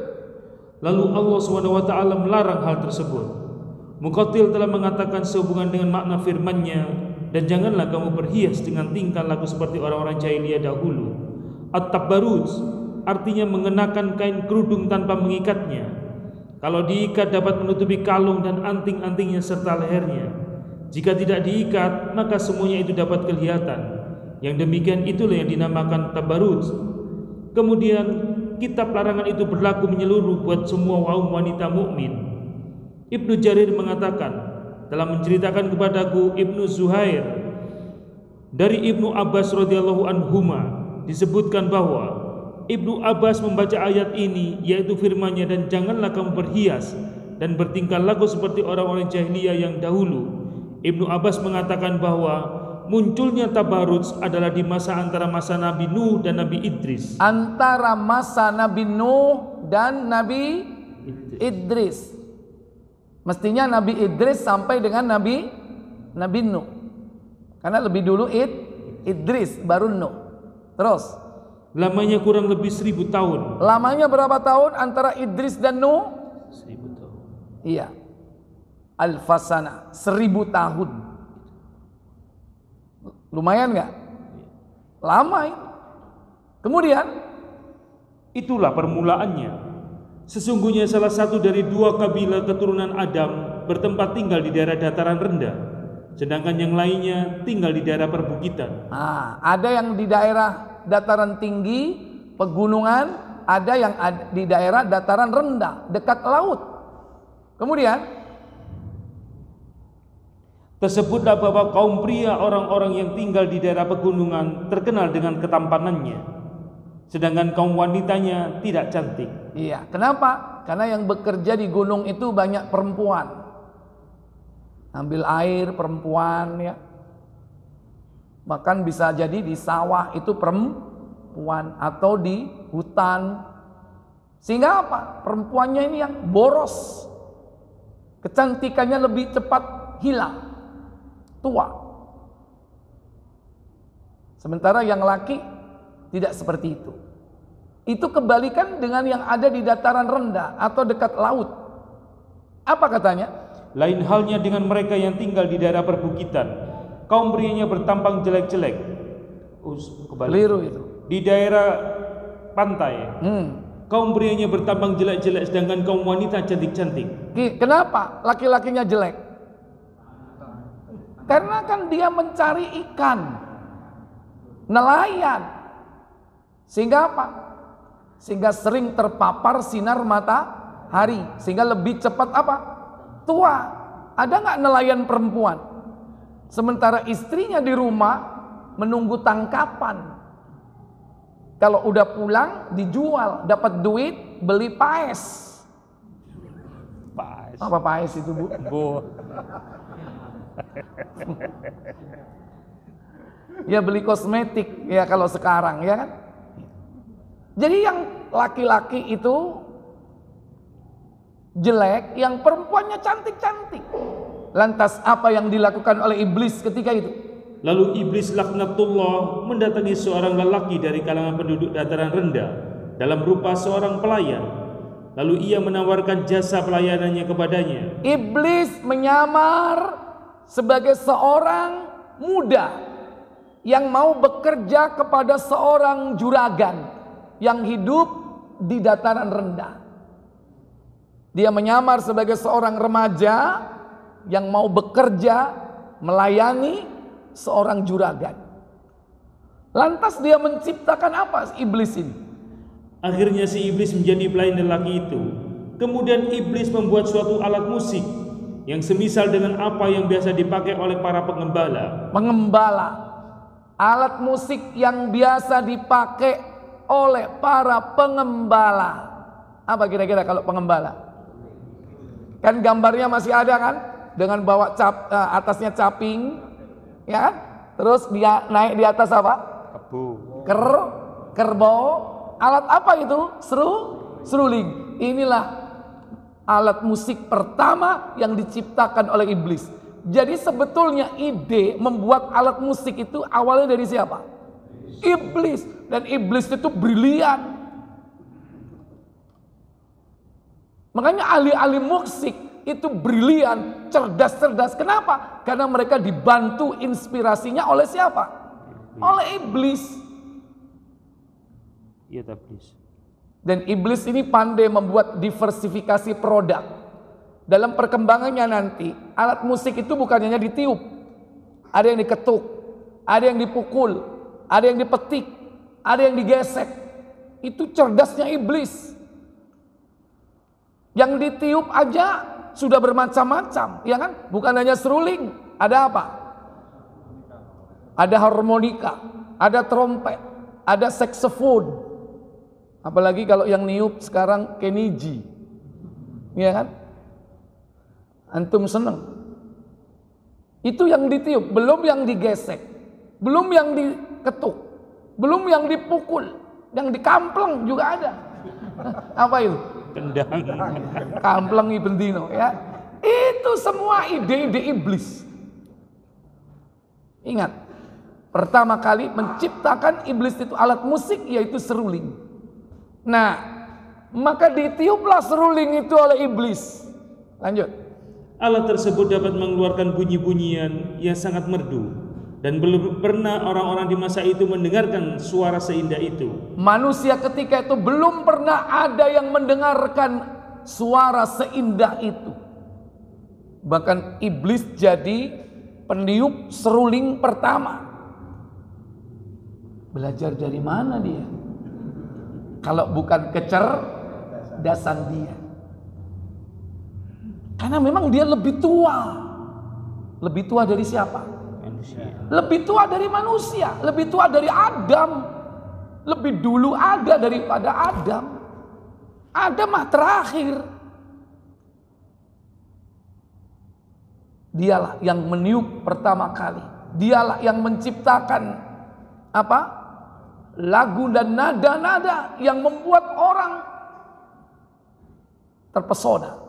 Lalu Allah SWT melarang hal tersebut. Muqatil telah mengatakan sehubungan dengan makna firman-Nya, dan janganlah kamu berhias dengan tingkah laku seperti orang-orang jahiliyah dahulu. At-tabarruj artinya mengenakan kain kerudung tanpa mengikatnya. Kalau diikat dapat menutupi kalung dan anting-antingnya serta lehernya. Jika tidak diikat, maka semuanya itu dapat kelihatan. Yang demikian itulah yang dinamakan tabarruj. Kemudian kitab larangan itu berlaku menyeluruh buat semua kaum wanita mukmin. Ibnu Jarir mengatakan, telah menceritakan kepadaku Ibnu Zuhair dari Ibnu Abbas radhiyallahu anhuma, disebutkan bahwa Ibnu Abbas membaca ayat ini, yaitu firman-Nya, dan janganlah kamu berhias dan bertingkah laku seperti orang-orang jahiliyah yang dahulu. Ibnu Abbas mengatakan bahwa munculnya tabarruj adalah di masa antara masa Nabi Nuh dan Nabi Idris. Antara masa Nabi Nuh dan Nabi Idris. Mestinya Nabi Idris sampai dengan Nabi Nuh. Karena lebih dulu Idris baru Nuh. Terus lamanya kurang lebih 1000 tahun. Lamanya berapa tahun antara Idris dan Nuh? 1000 tahun. Iya. Alfasana, 1000 tahun. Lumayan nggak? Lama itu. Kemudian itulah permulaannya. Sesungguhnya salah satu dari 2 kabilah keturunan Adam bertempat tinggal di daerah dataran rendah, sedangkan yang lainnya tinggal di daerah perbukitan. Nah, ada yang di daerah dataran tinggi, pegunungan, ada yang di daerah dataran rendah, dekat laut. Kemudian tersebutlah bahwa kaum pria orang-orang yang tinggal di daerah pegunungan terkenal dengan ketampanannya, sedangkan kaum wanitanya tidak cantik. Iya, kenapa? Karena yang bekerja di gunung itu banyak perempuan. Ambil air perempuan ya. Bahkan bisa jadi di sawah itu perempuan atau di hutan. Sehingga apa? Perempuannya ini yang boros. Kecantikannya lebih cepat hilang. Tua. Sementara yang laki tidak seperti itu. Itu kebalikan dengan yang ada di dataran rendah atau dekat laut. Apa katanya? Lain halnya dengan mereka yang tinggal di daerah perbukitan. Kaum prianya bertampang jelek-jelek. Keliru itu. Di daerah pantai. Kaum prianya bertampang jelek-jelek, sedangkan kaum wanita cantik-cantik. Kenapa laki-lakinya jelek? Karena kan dia mencari ikan, nelayan. Sehingga apa? Sehingga sering terpapar sinar matahari, sehingga lebih cepat apa? Tua. Ada nggak nelayan perempuan? Sementara istrinya di rumah menunggu tangkapan. Kalau udah pulang dijual, dapat duit, beli paes. Paes. Apa paes itu, Bu? Ya beli kosmetik ya kalau sekarang ya kan. Jadi yang laki-laki itu jelek, yang perempuannya cantik-cantik. Lantas apa yang dilakukan oleh iblis ketika itu? Lalu iblis laknatullah mendatangi seorang lelaki dari kalangan penduduk dataran rendah dalam rupa seorang pelayan. Lalu ia menawarkan jasa pelayanannya kepadanya. Iblis menyamar sebagai seorang muda yang mau bekerja kepada seorang juragan yang hidup di dataran rendah. Dia menyamar sebagai seorang remaja yang mau bekerja melayani seorang juragan. Lantas dia menciptakan apa iblis ini? Akhirnya si iblis menjadi pelayan lelaki itu. Kemudian iblis membuat suatu alat musik yang semisal dengan apa yang biasa dipakai oleh para pengembala. Pengembala, alat musik yang biasa dipakai oleh para pengembala. Apa kira-kira kalau pengembala? Kan gambarnya masih ada kan? Dengan bawa atasnya caping, ya kan? Terus dia naik di atas apa? Kerbau. Alat apa itu? Seruling. Inilah alat musik pertama yang diciptakan oleh iblis. Jadi sebetulnya ide membuat alat musik itu awalnya dari siapa? Iblis. Dan iblis itu brilian. Makanya ahli-ahli musik itu brilian, cerdas-cerdas. Kenapa? Karena mereka dibantu inspirasinya oleh siapa? Oleh iblis. Iya, iblis. Dan iblis ini pandai membuat diversifikasi produk. Dalam perkembangannya nanti, alat musik itu bukan hanya ditiup. Ada yang diketuk, ada yang dipukul, ada yang dipetik, ada yang digesek. Itu cerdasnya iblis. Yang ditiup aja sudah bermacam-macam, ya kan? Bukan hanya seruling, ada apa? Ada harmonika, ada trompet, ada saksofon. Apalagi kalau yang niup sekarang Kenny G, ya kan? Antum seneng. Itu yang ditiup, belum yang digesek, belum yang diketuk, belum yang dipukul, yang dikampleng juga ada. Apa itu? Kendang. Kamplengi bendino ya. Itu semua ide-ide iblis. Ingat, pertama kali menciptakan iblis itu alat musik yaitu seruling. Nah, maka ditiuplah seruling itu oleh iblis. Lanjut. Alat tersebut dapat mengeluarkan bunyi-bunyian yang sangat merdu. Dan belum pernah orang-orang di masa itu mendengarkan suara seindah itu. Manusia ketika itu belum pernah ada yang mendengarkan suara seindah itu. Bahkan iblis jadi peniup seruling pertama. Belajar dari mana dia? Kalau bukan kecerdasan dia. Karena memang dia lebih tua. Lebih tua dari siapa? Lebih tua dari manusia, lebih tua dari Adam, lebih dulu ada daripada Adam. Adam terakhir. Dialah yang meniup pertama kali. Dialah yang menciptakan apa? Lagu dan nada-nada yang membuat orang terpesona.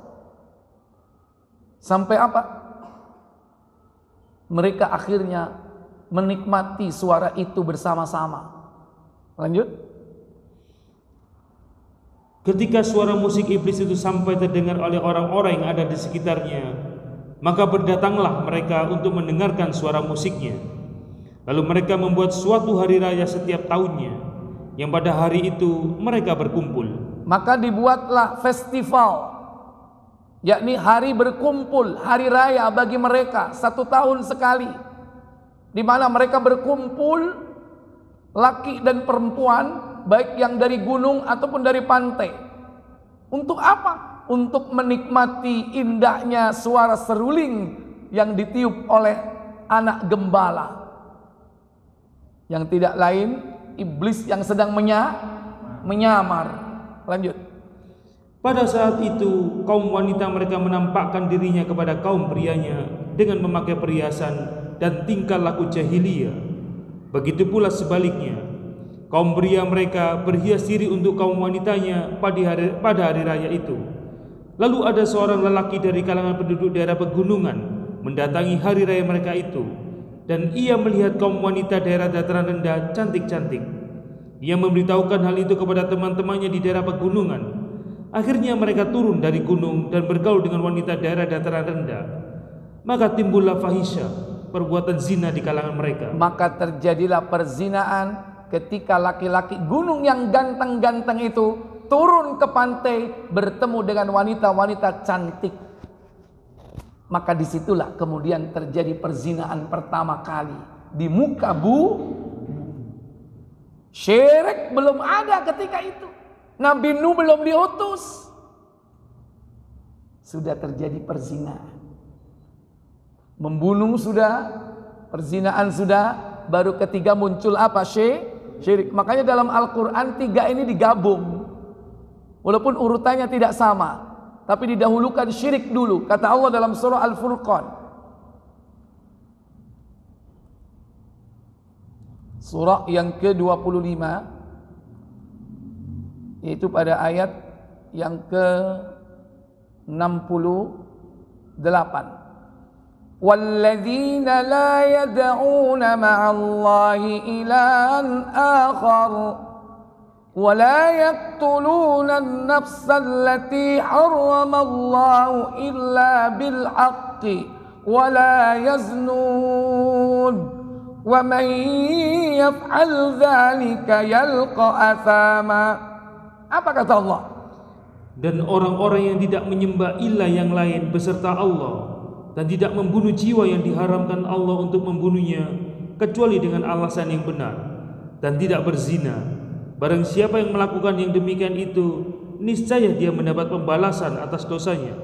Sampai apa? Mereka akhirnya menikmati suara itu bersama-sama. Lanjut. Ketika suara musik iblis itu sampai terdengar oleh orang-orang yang ada di sekitarnya, maka berdatanglah mereka untuk mendengarkan suara musiknya. Lalu mereka membuat suatu hari raya setiap tahunnya, yang pada hari itu mereka berkumpul. Maka dibuatlah festival, yakni hari berkumpul, hari raya bagi mereka 1 tahun sekali, di mana mereka berkumpul, laki dan perempuan, baik yang dari gunung ataupun dari pantai. Untuk apa? Untuk menikmati indahnya suara seruling yang ditiup oleh anak gembala, yang tidak lain iblis yang sedang menyamar. Lanjut. Pada saat itu kaum wanita mereka menampakkan dirinya kepada kaum prianya dengan memakai perhiasan dan tingkah laku jahiliyah. Begitu pula sebaliknya, kaum pria mereka berhias diri untuk kaum wanitanya pada hari raya itu. Lalu ada seorang lelaki dari kalangan penduduk daerah pegunungan mendatangi hari raya mereka itu, dan ia melihat kaum wanita daerah dataran rendah cantik-cantik. Ia memberitahukan hal itu kepada teman-temannya di daerah pegunungan. Akhirnya mereka turun dari gunung dan bergaul dengan wanita daerah dataran rendah. Maka timbullah fahisya, perbuatan zina di kalangan mereka. Maka terjadilah perzinaan ketika laki-laki gunung yang ganteng-ganteng itu turun ke pantai bertemu dengan wanita-wanita cantik. Maka disitulah kemudian terjadi perzinaan pertama kali di muka bumi. Syirik belum ada ketika itu. Nabi Nuh belum diutus. Sudah terjadi perzinaan. Membunuh sudah, perzinaan sudah, baru ketiga muncul apa? Syirik. Makanya dalam Al-Quran 3 ini digabung. Walaupun urutannya tidak sama, tapi didahulukan syirik dulu. Kata Allah dalam surah Al-Furqan, surah yang ke-25, yaitu pada ayat yang ke-68. وَالَّذِينَ لَا يَدْعُونَ مَعَ اللَّهِ إِلَٰهًا آخَرَ وَلَا يَقْتُلُونَ النَّفْسَ الَّتِي حَرَّمَ اللَّهُ إِلَّا بِالْحَقِّ وَلَا يَزْنُونَ وَمَن يَفْعَلْ ذَلِكَ يَلْقَ أَثَامًا. Apa kata Allah? Dan orang-orang yang tidak menyembah ilah yang lain beserta Allah, dan tidak membunuh jiwa yang diharamkan Allah untuk membunuhnya kecuali dengan alasan yang benar, dan tidak berzina. Barang siapa yang melakukan yang demikian itu, niscaya dia mendapat pembalasan atas dosanya.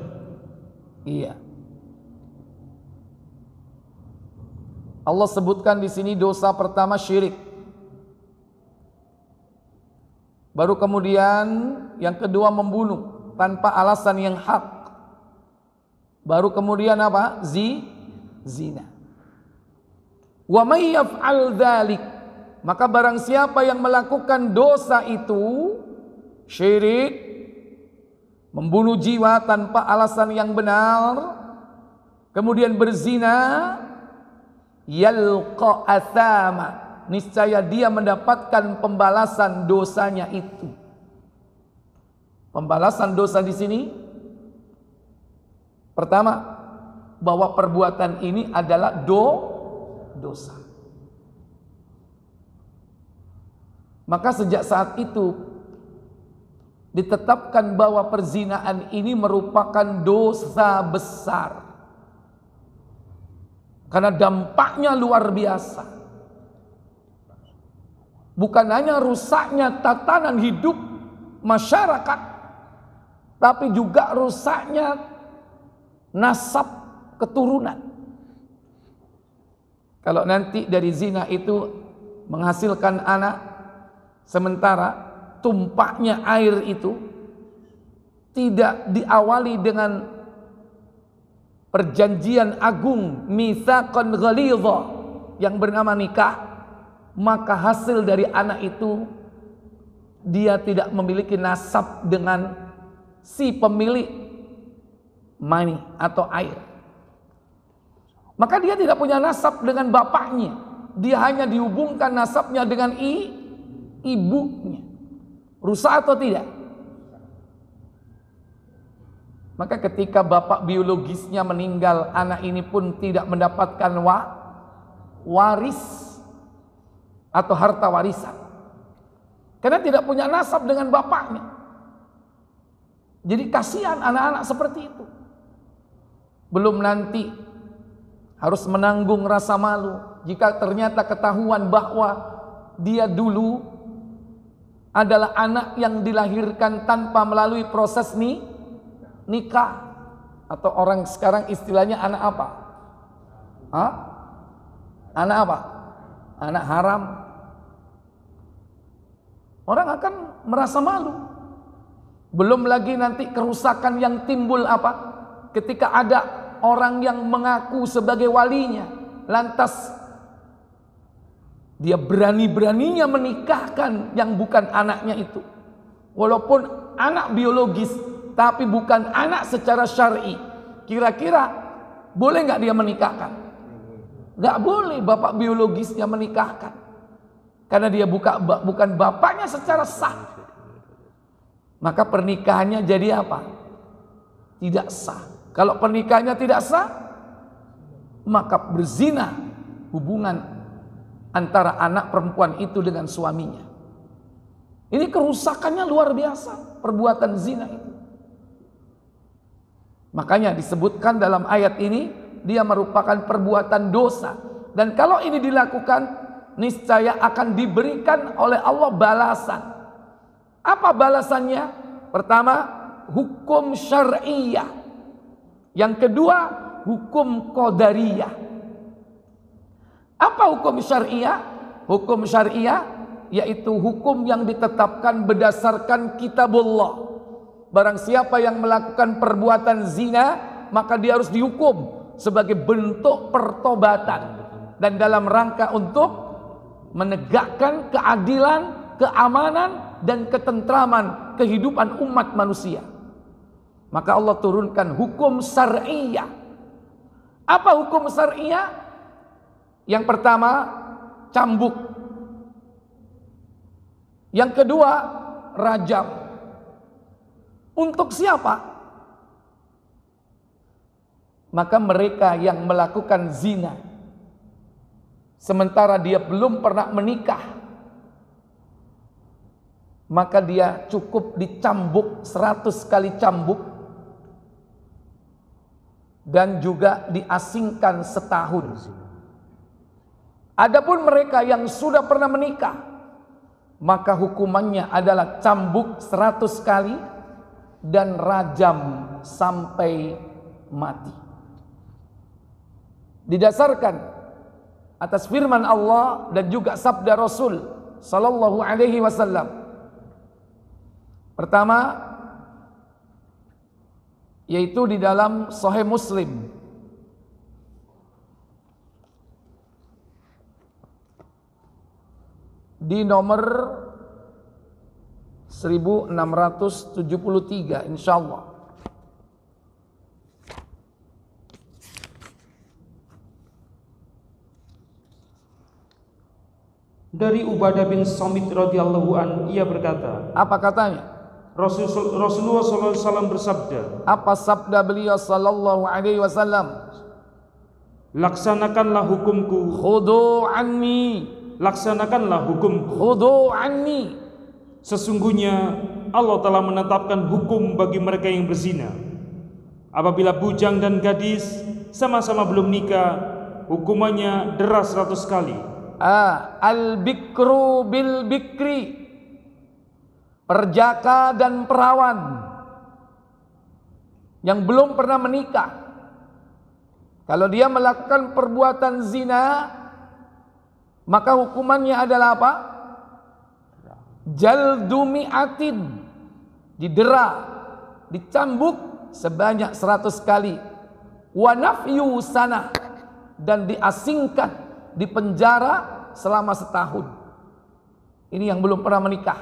Iya. Allah sebutkan di sini dosa pertama syirik. Baru kemudian yang kedua membunuh tanpa alasan yang hak. Baru kemudian apa? Zina. Wa may yaf'al dzalik, maka barang siapa yang melakukan dosa itu, syirik, membunuh jiwa tanpa alasan yang benar, kemudian berzina, yalqa athama, niscaya dia mendapatkan pembalasan dosanya itu. Pembalasan dosa di sini pertama, bahwa perbuatan ini adalah dosa. Maka sejak saat itu ditetapkan bahwa perzinaan ini merupakan dosa besar, karena dampaknya luar biasa. Bukan hanya rusaknya tatanan hidup masyarakat, tapi juga rusaknya nasab keturunan. Kalau nanti dari zina itu menghasilkan anak, sementara tumpahnya air itu tidak diawali dengan perjanjian agung mitsaqan ghalidha yang bernama nikah, maka hasil dari anak itu dia tidak memiliki nasab dengan si pemilik mani atau air. Maka dia tidak punya nasab dengan bapaknya. Dia hanya dihubungkan nasabnya dengan ibunya. Rusak atau tidak? Maka ketika bapak biologisnya meninggal, anak ini pun tidak mendapatkan waris atau harta warisan. Karena tidak punya nasab dengan bapaknya. Jadi kasihan anak-anak seperti itu. Belum nanti harus menanggung rasa malu jika ternyata ketahuan bahwa dia dulu adalah anak yang dilahirkan tanpa melalui proses nikah, atau orang sekarang istilahnya anak apa? Anak apa? Anak haram. Orang akan merasa malu. Belum lagi nanti kerusakan yang timbul apa? Ketika ada orang yang mengaku sebagai walinya, lantas dia berani-beraninya menikahkan yang bukan anaknya itu. Walaupun anak biologis, tapi bukan anak secara syar'i. Kira-kira boleh nggak dia menikahkan? Nggak boleh bapak biologisnya menikahkan, karena dia bukan bapaknya secara sah. Maka pernikahannya jadi apa? Tidak sah. Kalau pernikahannya tidak sah, maka berzina hubungan antara anak perempuan itu dengan suaminya. Ini kerusakannya luar biasa, perbuatan zina itu. Makanya disebutkan dalam ayat ini, dia merupakan perbuatan dosa. Dan kalau ini dilakukan, niscaya akan diberikan oleh Allah balasan. Apa balasannya? Pertama, hukum syar'iyah. Yang kedua, hukum qadariyah. Apa hukum syar'iyah? Hukum syar'iyah yaitu hukum yang ditetapkan berdasarkan kitabullah. Barang siapa yang melakukan perbuatan zina, maka dia harus dihukum sebagai bentuk pertobatan dan dalam rangka untuk menegakkan keadilan, keamanan, dan ketentraman kehidupan umat manusia. Maka Allah turunkan hukum syar'iyah. Apa hukum syar'iyah? Yang pertama, cambuk. Yang kedua, rajam. Untuk siapa? Maka mereka yang melakukan zina sementara dia belum pernah menikah, maka dia cukup dicambuk 100 kali cambuk dan juga diasingkan setahun. Adapun mereka yang sudah pernah menikah, maka hukumannya adalah cambuk 100 kali dan rajam sampai mati. Didasarkan atas firman Allah dan juga sabda Rasul sallallahu alaihi wasallam. Pertama, yaitu di dalam Sahih Muslim di nomor 1673 insyaallah. Dari Ubadah bin Samit radhiyallahu an, ia berkata, apa katanya? Rasulullah SAW bersabda, apa sabda beliau sallallahu alaihi wasallam? Laksanakanlah hukumku, Khudu anni, laksanakanlah hukumku. Khudu anni. Sesungguhnya Allah telah menetapkan hukum bagi mereka yang berzina. Apabila bujang dan gadis sama-sama belum nikah, hukumannya deras 100 kali. Al-bikru bil bikri, perjaka dan perawan yang belum pernah menikah, kalau dia melakukan perbuatan zina, maka hukumannya adalah apa? Jaldu mi'atin, didera dicambuk sebanyak 100 kali. Wa nafyu sanah, dan diasingkan, dipenjara selama setahun. Ini yang belum pernah menikah.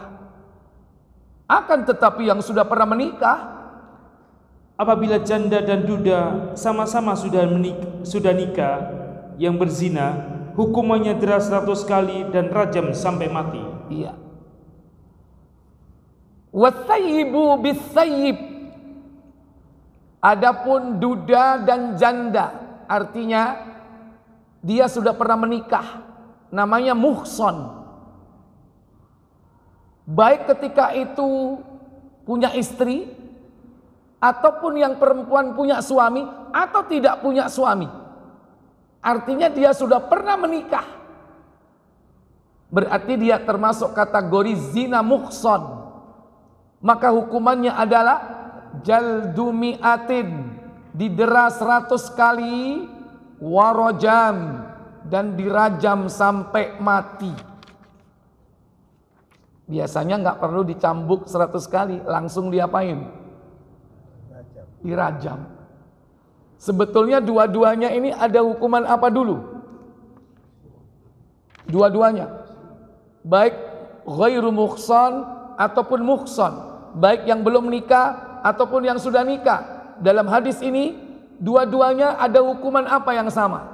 Akan tetapi yang sudah pernah menikah, apabila janda dan duda sama-sama sudah nikah, yang berzina hukumannya deras 100 kali dan rajam sampai mati. iya. Wathayyibu bithayyib, adapun duda dan janda, artinya dia sudah pernah menikah, namanya muhson. Baik ketika itu punya istri, ataupun yang perempuan punya suami, atau tidak punya suami. Artinya dia sudah pernah menikah. Berarti dia termasuk kategori zina muhson. Maka hukumannya adalah jaldu mi'atin, didera 100 kali, warojam, dan dirajam sampai mati. Biasanya nggak perlu dicambuk 100 kali, langsung diapain? Dirajam. Sebetulnya dua-duanya ini ada hukuman apa dulu? Dua-duanya, baik ghairu muhsan ataupun muhsan, baik yang belum nikah ataupun yang sudah nikah. Dalam hadis ini dua-duanya ada hukuman apa yang sama?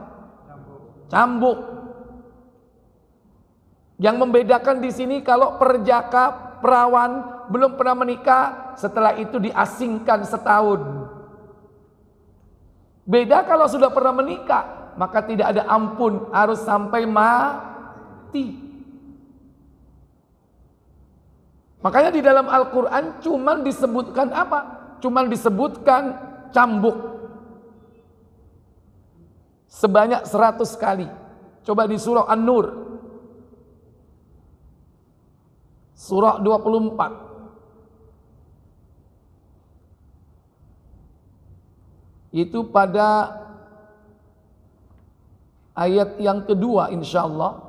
Cambuk. Yang membedakan di sini kalau perjaka, perawan belum pernah menikah, setelah itu diasingkan setahun. Beda kalau sudah pernah menikah, maka tidak ada ampun, harus sampai mati. Makanya di dalam Al-Quran cuman disebutkan apa? Cuman disebutkan cambuk sebanyak 100 kali. Coba di surah An-Nur, surah 24. Itu pada ayat yang kedua insyaallah.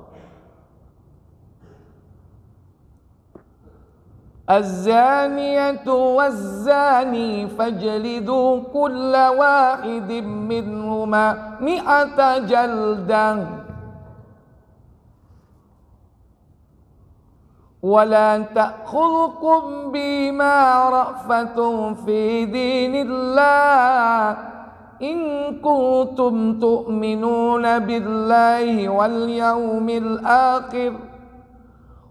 Az-zaniyatu waz-zani fajlidu kulla wahidin minhuma mi'ata jaldah ولا تأخذكم بما رأفة في دين الله إن كنتم تؤمنون بالله واليوم الآخر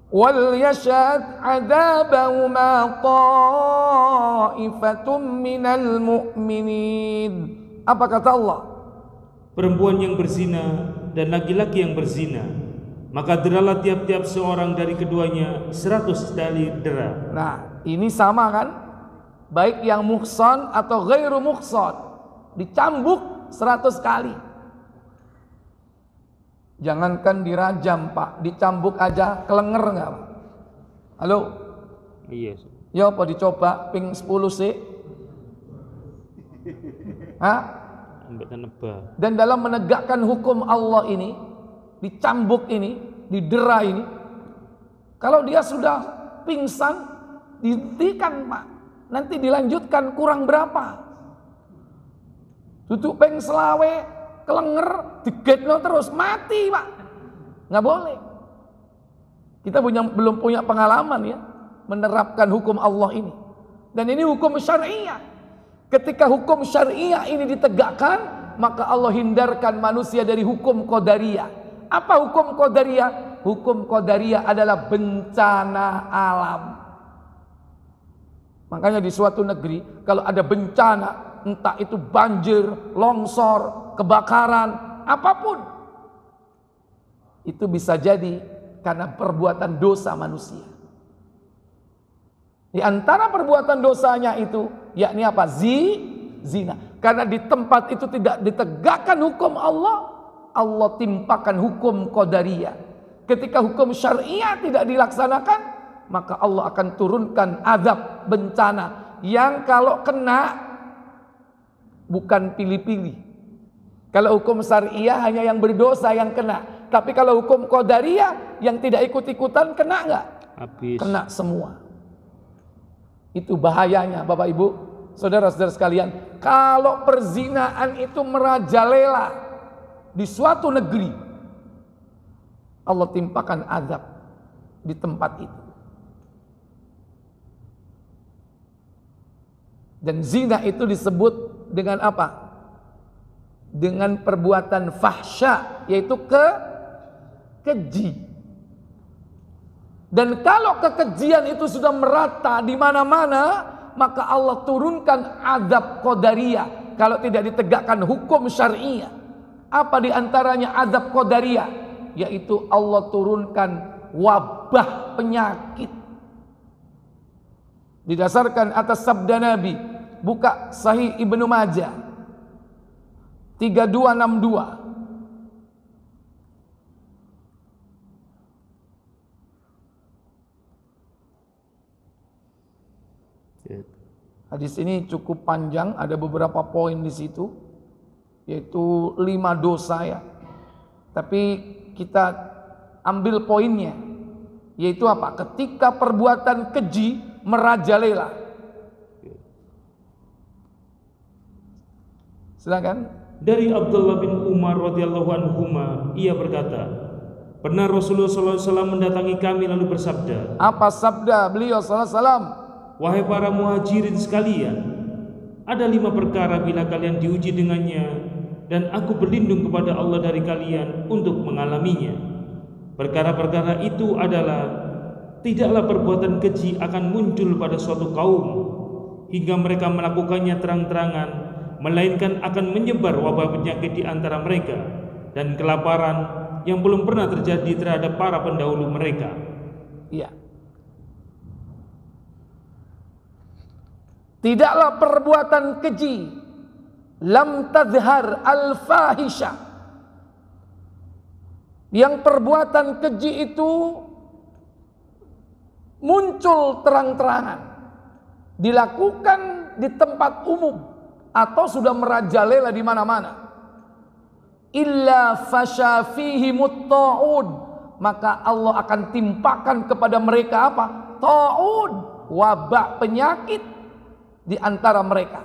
وليشهد عذابهما طائفة من المؤمنين. Apa kata Allah? Perempuan yang berzina dan laki-laki yang berzina, maka deralah tiap-tiap seorang dari keduanya 100 kali dera. Nah, ini sama kan? Baik yang muhsan atau ghairu muhsan, dicambuk 100 kali. Jangankan dirajam, Pak, dicambuk aja kelenger enggak, Pak? Halo? Iya. Ya apa dicoba ping 10 sih? Hah? Ambek teneba. Dan dalam menegakkan hukum Allah ini, dicambuk ini, didera ini, kalau dia sudah pingsan, dihentikan, Pak. Nanti dilanjutkan kurang berapa? Duduk peng selawe, kelenger, digetno terus, mati, Pak. Nggak boleh. Kita belum punya pengalaman ya, menerapkan hukum Allah ini. Dan ini hukum syariah. Ketika hukum syariah ini ditegakkan, maka Allah hindarkan manusia dari hukum qadariyah. Apa hukum qadariyah? Hukum qadariyah adalah bencana alam. Makanya di suatu negeri kalau ada bencana, entah itu banjir, longsor, kebakaran, apapun, itu bisa jadi karena perbuatan dosa manusia. Di antara perbuatan dosanya itu, yakni apa? Zina. Karena di tempat itu tidak ditegakkan hukum Allah, Allah timpakan hukum qadariyah. Ketika hukum syariah tidak dilaksanakan, maka Allah akan turunkan azab bencana yang kalau kena bukan pilih-pilih. Kalau hukum syariah hanya yang berdosa yang kena, tapi kalau hukum qadariyah yang tidak ikut-ikutan kena enggak? Habis. Kena semua. Itu bahayanya Bapak Ibu Saudara-saudara sekalian, kalau perzinaan itu merajalela di suatu negeri, Allah timpakan azab di tempat itu. Dan zina itu disebut dengan apa? Dengan perbuatan fahsya, yaitu keji. Dan kalau kekejian itu sudah merata di mana-mana, maka Allah turunkan azab qadariyah kalau tidak ditegakkan hukum syariah. Apa di antaranya azab qadariyah? Yaitu Allah turunkan wabah penyakit. Didasarkan atas sabda Nabi, buka Sahih Ibnu Majah 3262. Hadis ini cukup panjang, ada beberapa poin di situ, yaitu 5 dosa ya. Tapi kita ambil poinnya, yaitu apa? Ketika perbuatan keji merajalela. Silakan. Dari Abdullah bin Umar radhiyallahu anhuma, ia berkata, pernah Rasulullah SAW mendatangi kami lalu bersabda. Apa sabda beliau SAW? Wahai para muhajirin sekalian, ada 5 perkara bila kalian diuji dengannya, dan aku berlindung kepada Allah dari kalian untuk mengalaminya. Perkara-perkara itu adalah, tidaklah perbuatan keji akan muncul pada suatu kaum hingga mereka melakukannya terang-terangan, melainkan akan menyebar wabah penyakit di antara mereka dan kelaparan yang belum pernah terjadi terhadap para pendahulu mereka. Iya. Tidaklah perbuatan keji lam tazhar al-fahisha, yang perbuatan keji itu muncul terang-terangan, dilakukan di tempat umum atau sudah merajalela di mana-mana, illa fasha fihi mutta'ud, maka Allah akan timpakan kepada mereka apa? Ta'ud, wabah penyakit di antara mereka.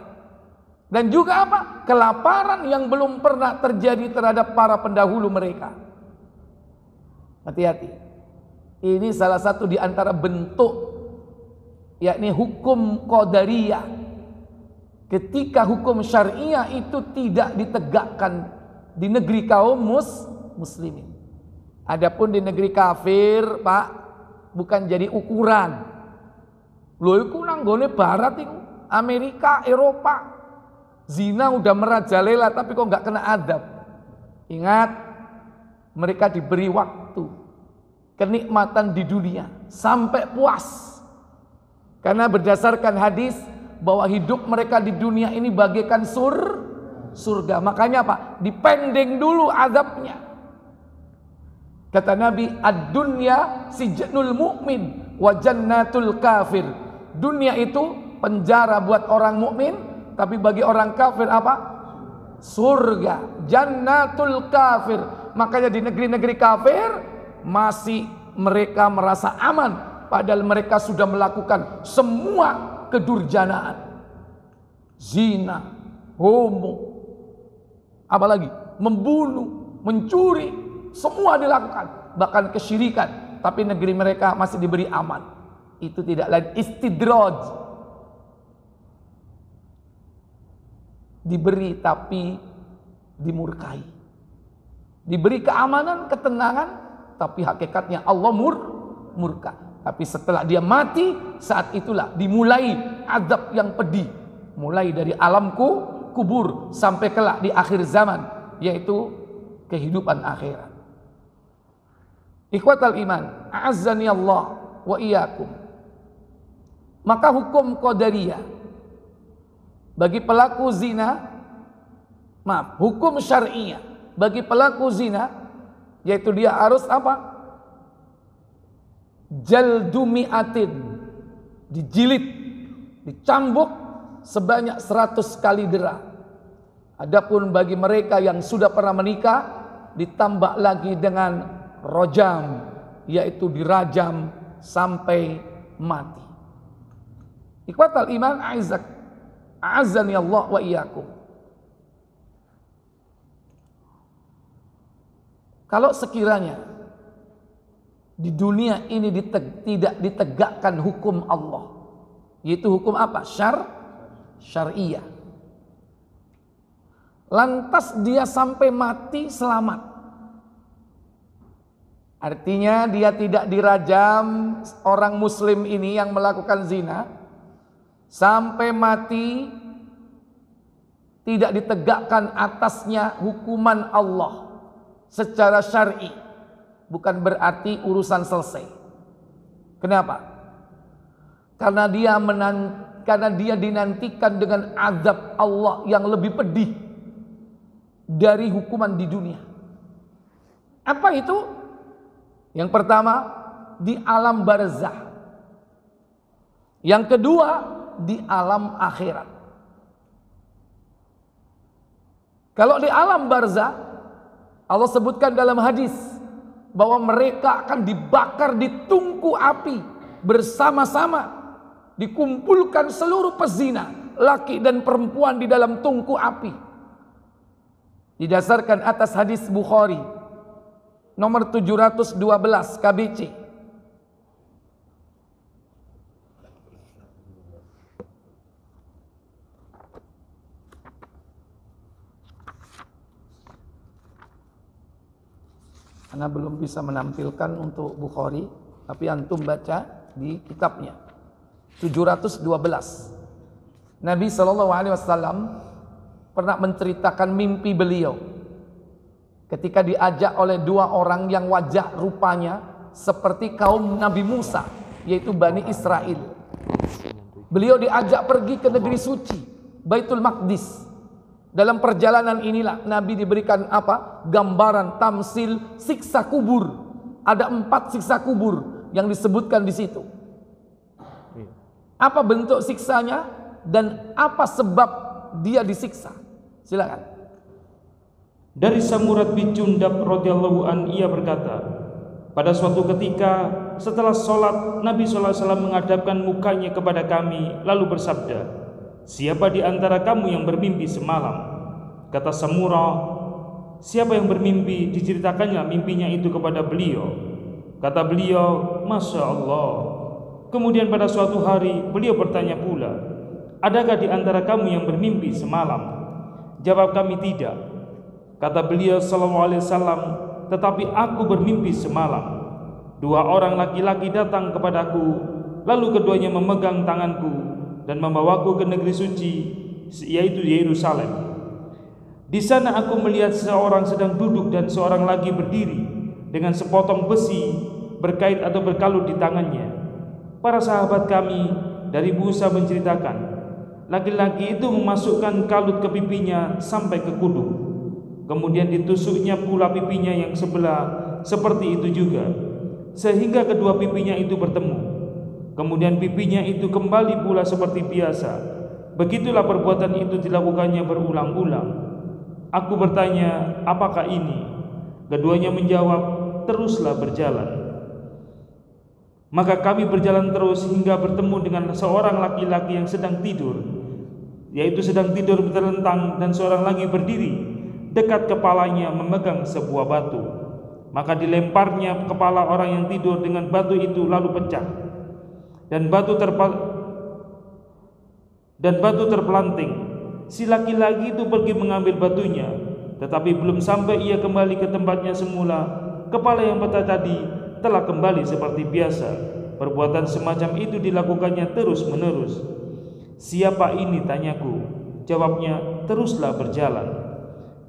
Dan juga apa? Kelaparan yang belum pernah terjadi terhadap para pendahulu mereka. Hati-hati. Ini salah satu di antara bentuk, yakni hukum qadariyah. Ketika hukum syariah itu tidak ditegakkan di negeri kaum muslimin. Adapun di negeri kafir, Pak, bukan jadi ukuran. Lho iku nang gone barat iku, Amerika, Eropa, zina udah merajalela tapi kok nggak kena adab. Ingat, mereka diberi waktu, kenikmatan di dunia sampai puas. Karena berdasarkan hadis bahwa hidup mereka di dunia ini bagaikan surga. Makanya apa? Dipending dulu azabnya. Kata Nabi, ad-dunya sijnul mu'min wa jannatul kafir. Dunia itu penjara buat orang mukmin, tapi bagi orang kafir apa? Surga, jannatul kafir. Makanya di negeri-negeri kafir masih mereka merasa aman, padahal mereka sudah melakukan semua kedurjanaan, zina, homo, apalagi membunuh, mencuri, semua dilakukan, bahkan kesyirikan. Tapi negeri mereka masih diberi aman. Itu tidak lain istidraj. Diberi tapi dimurkai. Diberi keamanan, ketenangan, tapi hakikatnya Allah murka. Tapi setelah dia mati, saat itulah dimulai azab yang pedih. Mulai dari alam kubur sampai kelak di akhir zaman, yaitu kehidupan akhirat. Ikhwatal iman, a'azzani Allah wa iyyakum. Maka hukum qadariyah bagi pelaku zina, hukum syariah bagi pelaku zina, yaitu dia harus apa? Jaldu mi'atin, dijilid, dicambuk sebanyak 100 kali dera. Adapun bagi mereka yang sudah pernah menikah, ditambah lagi dengan rojam, yaitu dirajam sampai mati. Ikhwatal iman, aizak. A'azzani Allah wa iyyakum. Kalau sekiranya di dunia ini tidak ditegakkan hukum Allah, yaitu hukum apa? Syariah. Lantas dia sampai mati selamat. Artinya dia tidak dirajam, orang muslim ini yang melakukan zina sampai mati tidak ditegakkan atasnya hukuman Allah secara syar'i, bukan berarti urusan selesai. Kenapa? Karena dia dinantikan dengan azab Allah yang lebih pedih dari hukuman di dunia. Apa itu? Yang pertama, di alam barzah. Yang kedua, di alam akhirat. Kalau di alam barzah, Allah sebutkan dalam hadis bahwa mereka akan dibakar di tungku api bersama-sama, dikumpulkan seluruh pezina, laki dan perempuan di dalam tungku api. Didasarkan atas hadis Bukhari nomor 712 KBC. Ana belum bisa menampilkan untuk Bukhari, tapi antum baca di kitabnya. 712. Nabi SAW pernah menceritakan mimpi beliau ketika diajak oleh dua orang yang wajah rupanya seperti kaum Nabi Musa, yaitu Bani Israel. Beliau diajak pergi ke negeri suci, Baitul Maqdis. Dalam perjalanan inilah Nabi diberikan apa? Gambaran, tamsil, siksa kubur. Ada 4 siksa kubur yang disebutkan di situ. Apa bentuk siksanya dan apa sebab dia disiksa? Silakan. Dari Samurat bin Jundab radhiyallahu an, ia berkata, pada suatu ketika setelah sholat, Nabi SAW menghadapkan mukanya kepada kami lalu bersabda, siapa di antara kamu yang bermimpi semalam? Kata Samurah, siapa yang bermimpi? Diceritakannya mimpinya itu kepada beliau. Kata beliau, Masya Allah. Kemudian pada suatu hari beliau bertanya pula, adakah di antara kamu yang bermimpi semalam? Jawab kami, tidak. Kata beliau SAW, tetapi aku bermimpi semalam. 2 orang laki-laki datang kepadaku, lalu keduanya memegang tanganku dan membawaku ke negeri suci, yaitu Yerusalem. Di sana aku melihat seorang sedang duduk dan seorang lagi berdiri dengan sepotong besi berkait atau berkalut di tangannya. Para sahabat kami dari Musa menceritakan, laki-laki itu memasukkan kalut ke pipinya sampai ke kudung. Kemudian ditusuknya pula pipinya yang sebelah seperti itu juga, sehingga kedua pipinya itu bertemu. Kemudian pipinya itu kembali pula seperti biasa. Begitulah perbuatan itu dilakukannya berulang-ulang. Aku bertanya, apakah ini? Keduanya menjawab, teruslah berjalan. Maka kami berjalan terus hingga bertemu dengan seorang laki-laki yang sedang tidur, yaitu sedang tidur terlentang, dan seorang lagi berdiri dekat kepalanya memegang sebuah batu. Maka dilemparnya kepala orang yang tidur dengan batu itu lalu pecah, dan batu terpelanting. Si laki-laki itu pergi mengambil batunya, tetapi belum sampai ia kembali ke tempatnya semula, kepala yang patah tadi telah kembali seperti biasa. Perbuatan semacam itu dilakukannya terus-menerus. Siapa ini? Tanyaku. Jawabnya, teruslah berjalan.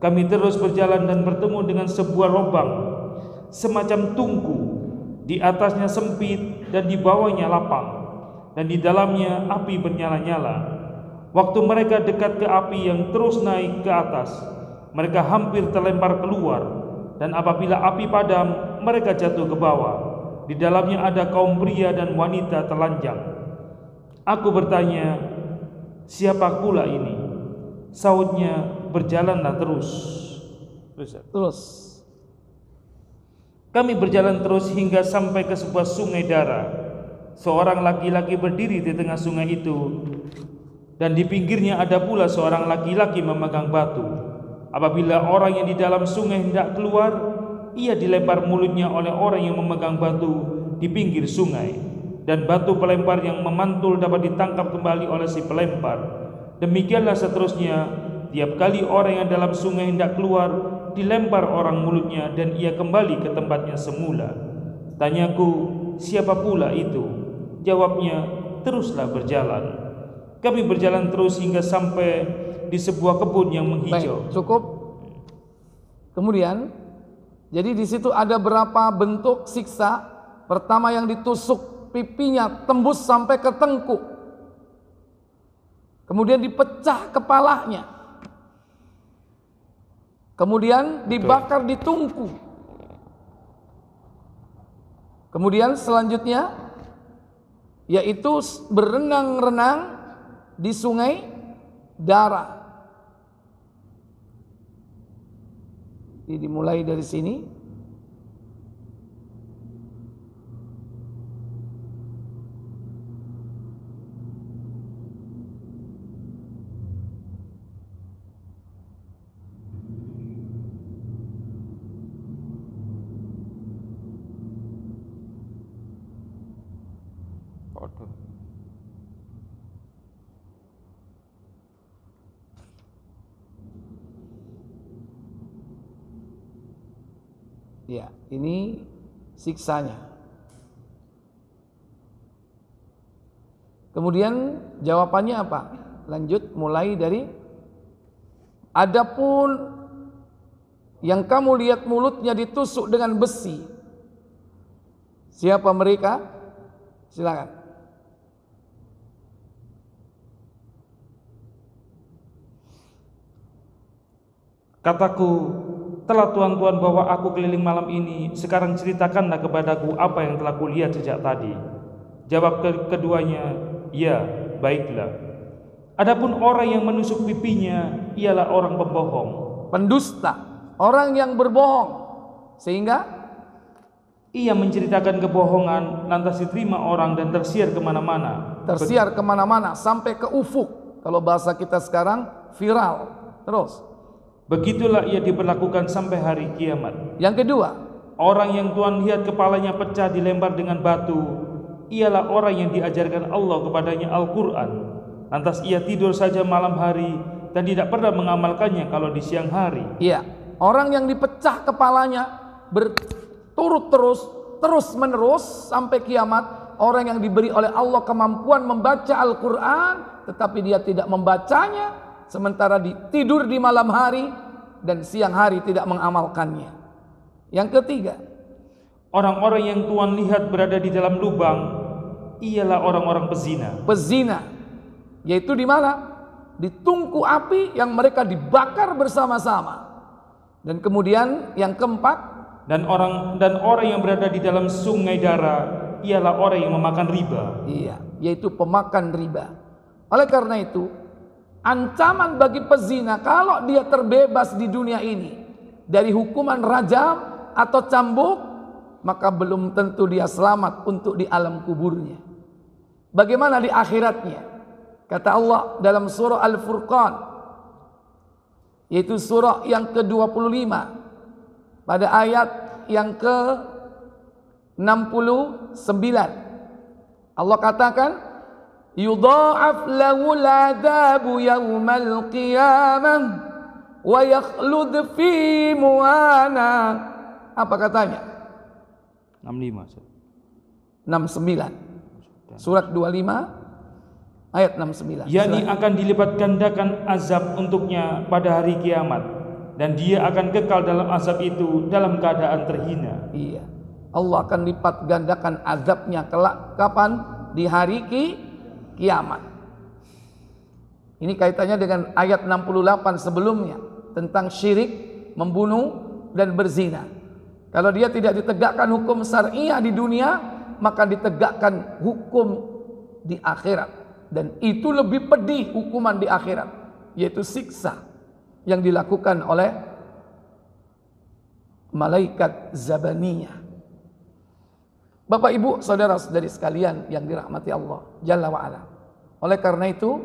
Kami terus berjalan dan bertemu dengan sebuah lubang semacam tungku. Di atasnya sempit dan di bawahnya lapang, dan di dalamnya api bernyala-nyala. Waktu mereka dekat ke api yang terus naik ke atas, mereka hampir terlempar keluar, dan apabila api padam, mereka jatuh ke bawah. Di dalamnya ada kaum pria dan wanita telanjang. Aku bertanya, siapa pula ini? Sautnya, berjalanlah terus. Terus. Kami berjalan terus hingga sampai ke sebuah sungai darah. Seorang laki-laki berdiri di tengah sungai itu, Dan di pinggirnya ada pula seorang laki-laki memegang batu. Apabila orang yang di dalam sungai hendak keluar, ia dilempar mulutnya oleh orang yang memegang batu di pinggir sungai, dan batu pelempar yang memantul dapat ditangkap kembali oleh si pelempar. Demikianlah seterusnya, tiap kali orang yang dalam sungai hendak keluar, dilempar orang mulutnya dan ia kembali ke tempatnya semula. Tanyaku, siapa pula itu? Jawabnya, teruslah berjalan. Kami berjalan terus hingga sampai di sebuah kebun yang menghijau. Baik, cukup. Kemudian, jadi di situ ada berapa bentuk siksa. Pertama yang ditusuk pipinya tembus sampai ke tengkuk. Kemudian dipecah kepalanya. Kemudian dibakar di tungku. Kemudian selanjutnya yaitu berenang-renang di sungai darah. Jadi dimulai dari sini. Ya, ini siksanya. Kemudian jawabannya apa? Lanjut mulai dari adapun yang kamu lihat mulutnya ditusuk dengan besi. Siapa mereka? Silakan. Kataku, telah tuan-tuan bawa aku keliling malam ini. Sekarang ceritakanlah kepadaku apa yang telah kulihat sejak tadi. Jawab keduanya, ya, baiklah. Adapun orang yang menusuk pipinya ialah orang pembohong, pendusta, orang yang berbohong, sehingga ia menceritakan kebohongan lantas diterima orang dan tersiar kemana-mana. Tersiar kemana-mana sampai ke ufuk. Kalau bahasa kita sekarang viral. Terus begitulah ia diperlakukan sampai hari kiamat. yang kedua, orang yang Tuhan lihat kepalanya pecah dilempar dengan batu ialah orang yang diajarkan Allah kepadanya Al-Quran. Lantas ia tidur saja malam hari dan tidak pernah mengamalkannya kalau di siang hari. iya, orang yang dipecah kepalanya berturut terus menerus sampai kiamat. Orang yang diberi oleh Allah kemampuan membaca Al-Quran tetapi dia tidak membacanya, sementara tidur di malam hari dan siang hari tidak mengamalkannya. Yang ketiga, orang-orang yang Tuhan lihat berada di dalam lubang ialah orang-orang pezina. Pezina, yaitu di mana? Di tungku api yang mereka dibakar bersama-sama. Dan kemudian yang keempat, dan orang yang berada di dalam sungai darah ialah orang yang memakan riba. iya, yaitu pemakan riba. Oleh karena itu, ancaman bagi pezina kalau dia terbebas di dunia ini dari hukuman rajam atau cambuk, maka belum tentu dia selamat untuk di alam kuburnya. Bagaimana di akhiratnya? Kata Allah dalam surah Al-Furqan, yaitu surah yang ke-25 pada ayat yang ke-69. Allah katakan, yudha'af lahul adabu yawmal qiyamah wa yakhlud fi muhana. Apa katanya? 65. 69. Surat 25 ayat 69. yakni akan dilipat gandakan azab untuknya pada hari kiamat, dan dia akan kekal dalam azab itu dalam keadaan terhina. Iya, Allah akan lipat gandakan azabnya kelak kapan? Di hari kiamat. Ini kaitannya dengan ayat 68 sebelumnya tentang syirik, membunuh dan berzina. Kalau dia tidak ditegakkan hukum syariah di dunia, maka ditegakkan hukum di akhirat, dan itu lebih pedih hukuman di akhirat, yaitu siksa yang dilakukan oleh malaikat Zabaniyah. Bapak Ibu, saudara-saudari sekalian yang dirahmati Allah Jalla wa Ala. Oleh karena itu,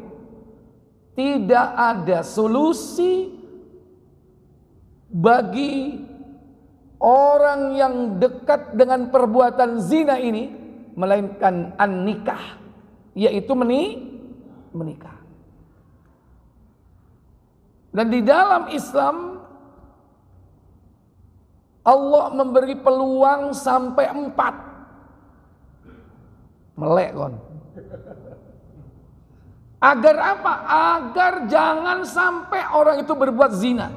tidak ada solusi bagi orang yang dekat dengan perbuatan zina ini melainkan an-nikah, yaitu menikah. Dan di dalam Islam Allah memberi peluang sampai 4. Melek kon. Agar apa? Agar jangan sampai orang itu berbuat zina.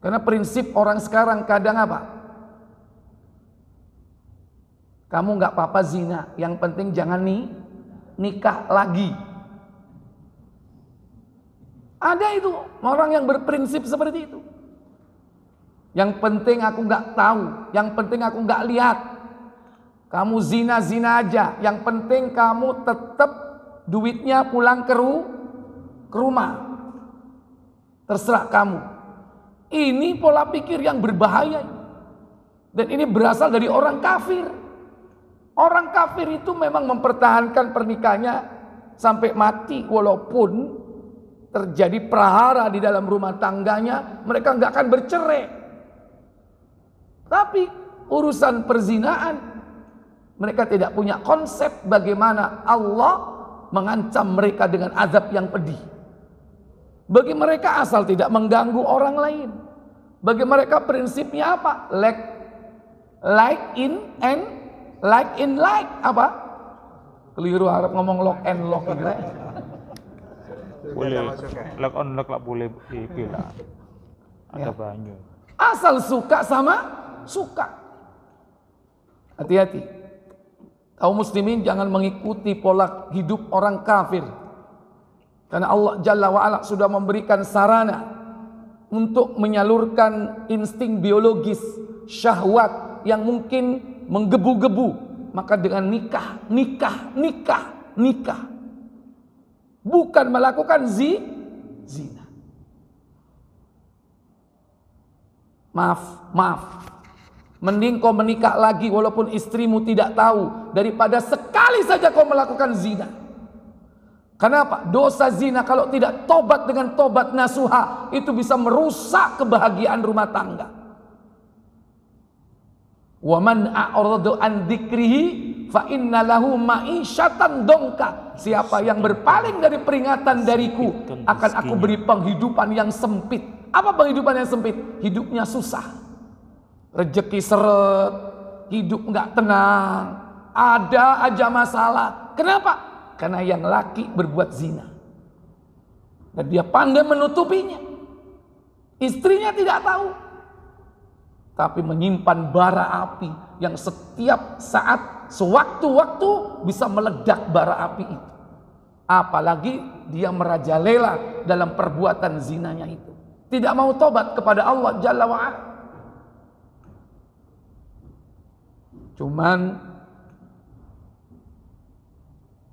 Karena prinsip orang sekarang kadang apa? Kamu nggak apa-apa zina, yang penting jangan nikah lagi. Ada itu orang yang berprinsip seperti itu. Yang penting aku nggak tahu, yang penting aku nggak lihat. Kamu zina aja, yang penting kamu tetap duitnya pulang ke rumah. Terserah kamu. Ini pola pikir yang berbahaya. Dan ini berasal dari orang kafir. Orang kafir itu memang mempertahankan pernikahannya sampai mati, walaupun terjadi prahara di dalam rumah tangganya, mereka nggak akan bercerai. Tapi urusan perzinaan, mereka tidak punya konsep bagaimana Allah mengancam mereka dengan azab yang pedih. Bagi mereka asal tidak mengganggu orang lain. Bagi mereka prinsipnya apa? Like in apa? Keliru Arab ngomong lock and lock gitu. Boleh lock on lock lah boleh bila ada banyak. Asal suka sama suka. Hati-hati. Kaum muslimin jangan mengikuti pola hidup orang kafir. Karena Allah Jalla wa'ala sudah memberikan sarana untuk menyalurkan insting biologis, syahwat yang mungkin menggebu-gebu. Maka dengan nikah. Bukan melakukan zina. Maaf. Mending kau menikah lagi walaupun istrimu tidak tahu, daripada sekali saja kau melakukan zina. Kenapa? Dosa zina kalau tidak tobat dengan tobat nasuha, itu bisa merusak kebahagiaan rumah tangga. Wa man a'rada an dzikrihi fa inna lahu ma'isyatan dongka. Siapa yang berpaling dari peringatan dariku, akan aku beri penghidupan yang sempit. Apa penghidupan yang sempit? Hidupnya susah. Rezeki seret, hidup enggak tenang, ada aja masalah. Kenapa? Karena yang laki berbuat zina dan dia pandai menutupinya. Istrinya tidak tahu, tapi menyimpan bara api yang setiap saat, sewaktu-waktu bisa meledak bara api itu. Apalagi dia merajalela dalam perbuatan zinanya itu, tidak mau tobat kepada Allah Jalla wa'ala. Cuman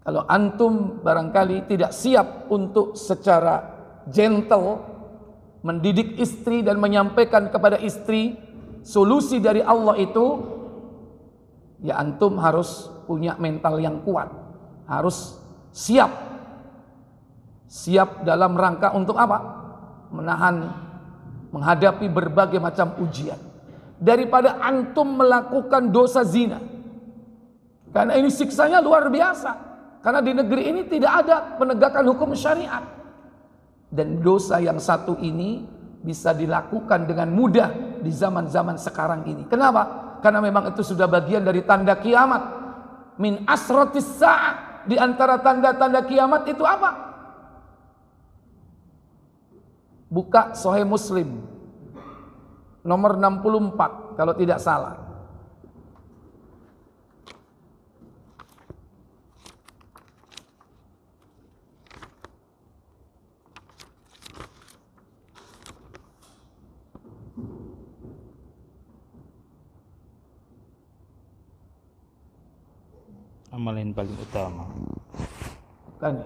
kalau antum barangkali tidak siap untuk secara gentle mendidik istri dan menyampaikan kepada istri solusi dari Allah itu, ya antum harus punya mental yang kuat. Harus siap dalam rangka untuk apa? Menghadapi berbagai macam ujian. Daripada antum melakukan dosa zina. Karena ini siksanya luar biasa. Karena di negeri ini tidak ada penegakan hukum syariat. Dan dosa yang satu ini bisa dilakukan dengan mudah di zaman-zaman sekarang ini. Kenapa? Karena memang itu sudah bagian dari tanda kiamat. Min asratis sa'ah. Di antara tanda-tanda kiamat itu apa? Buka Sahih Muslim nomor 64 kalau tidak salah. Amalan paling utama Kan?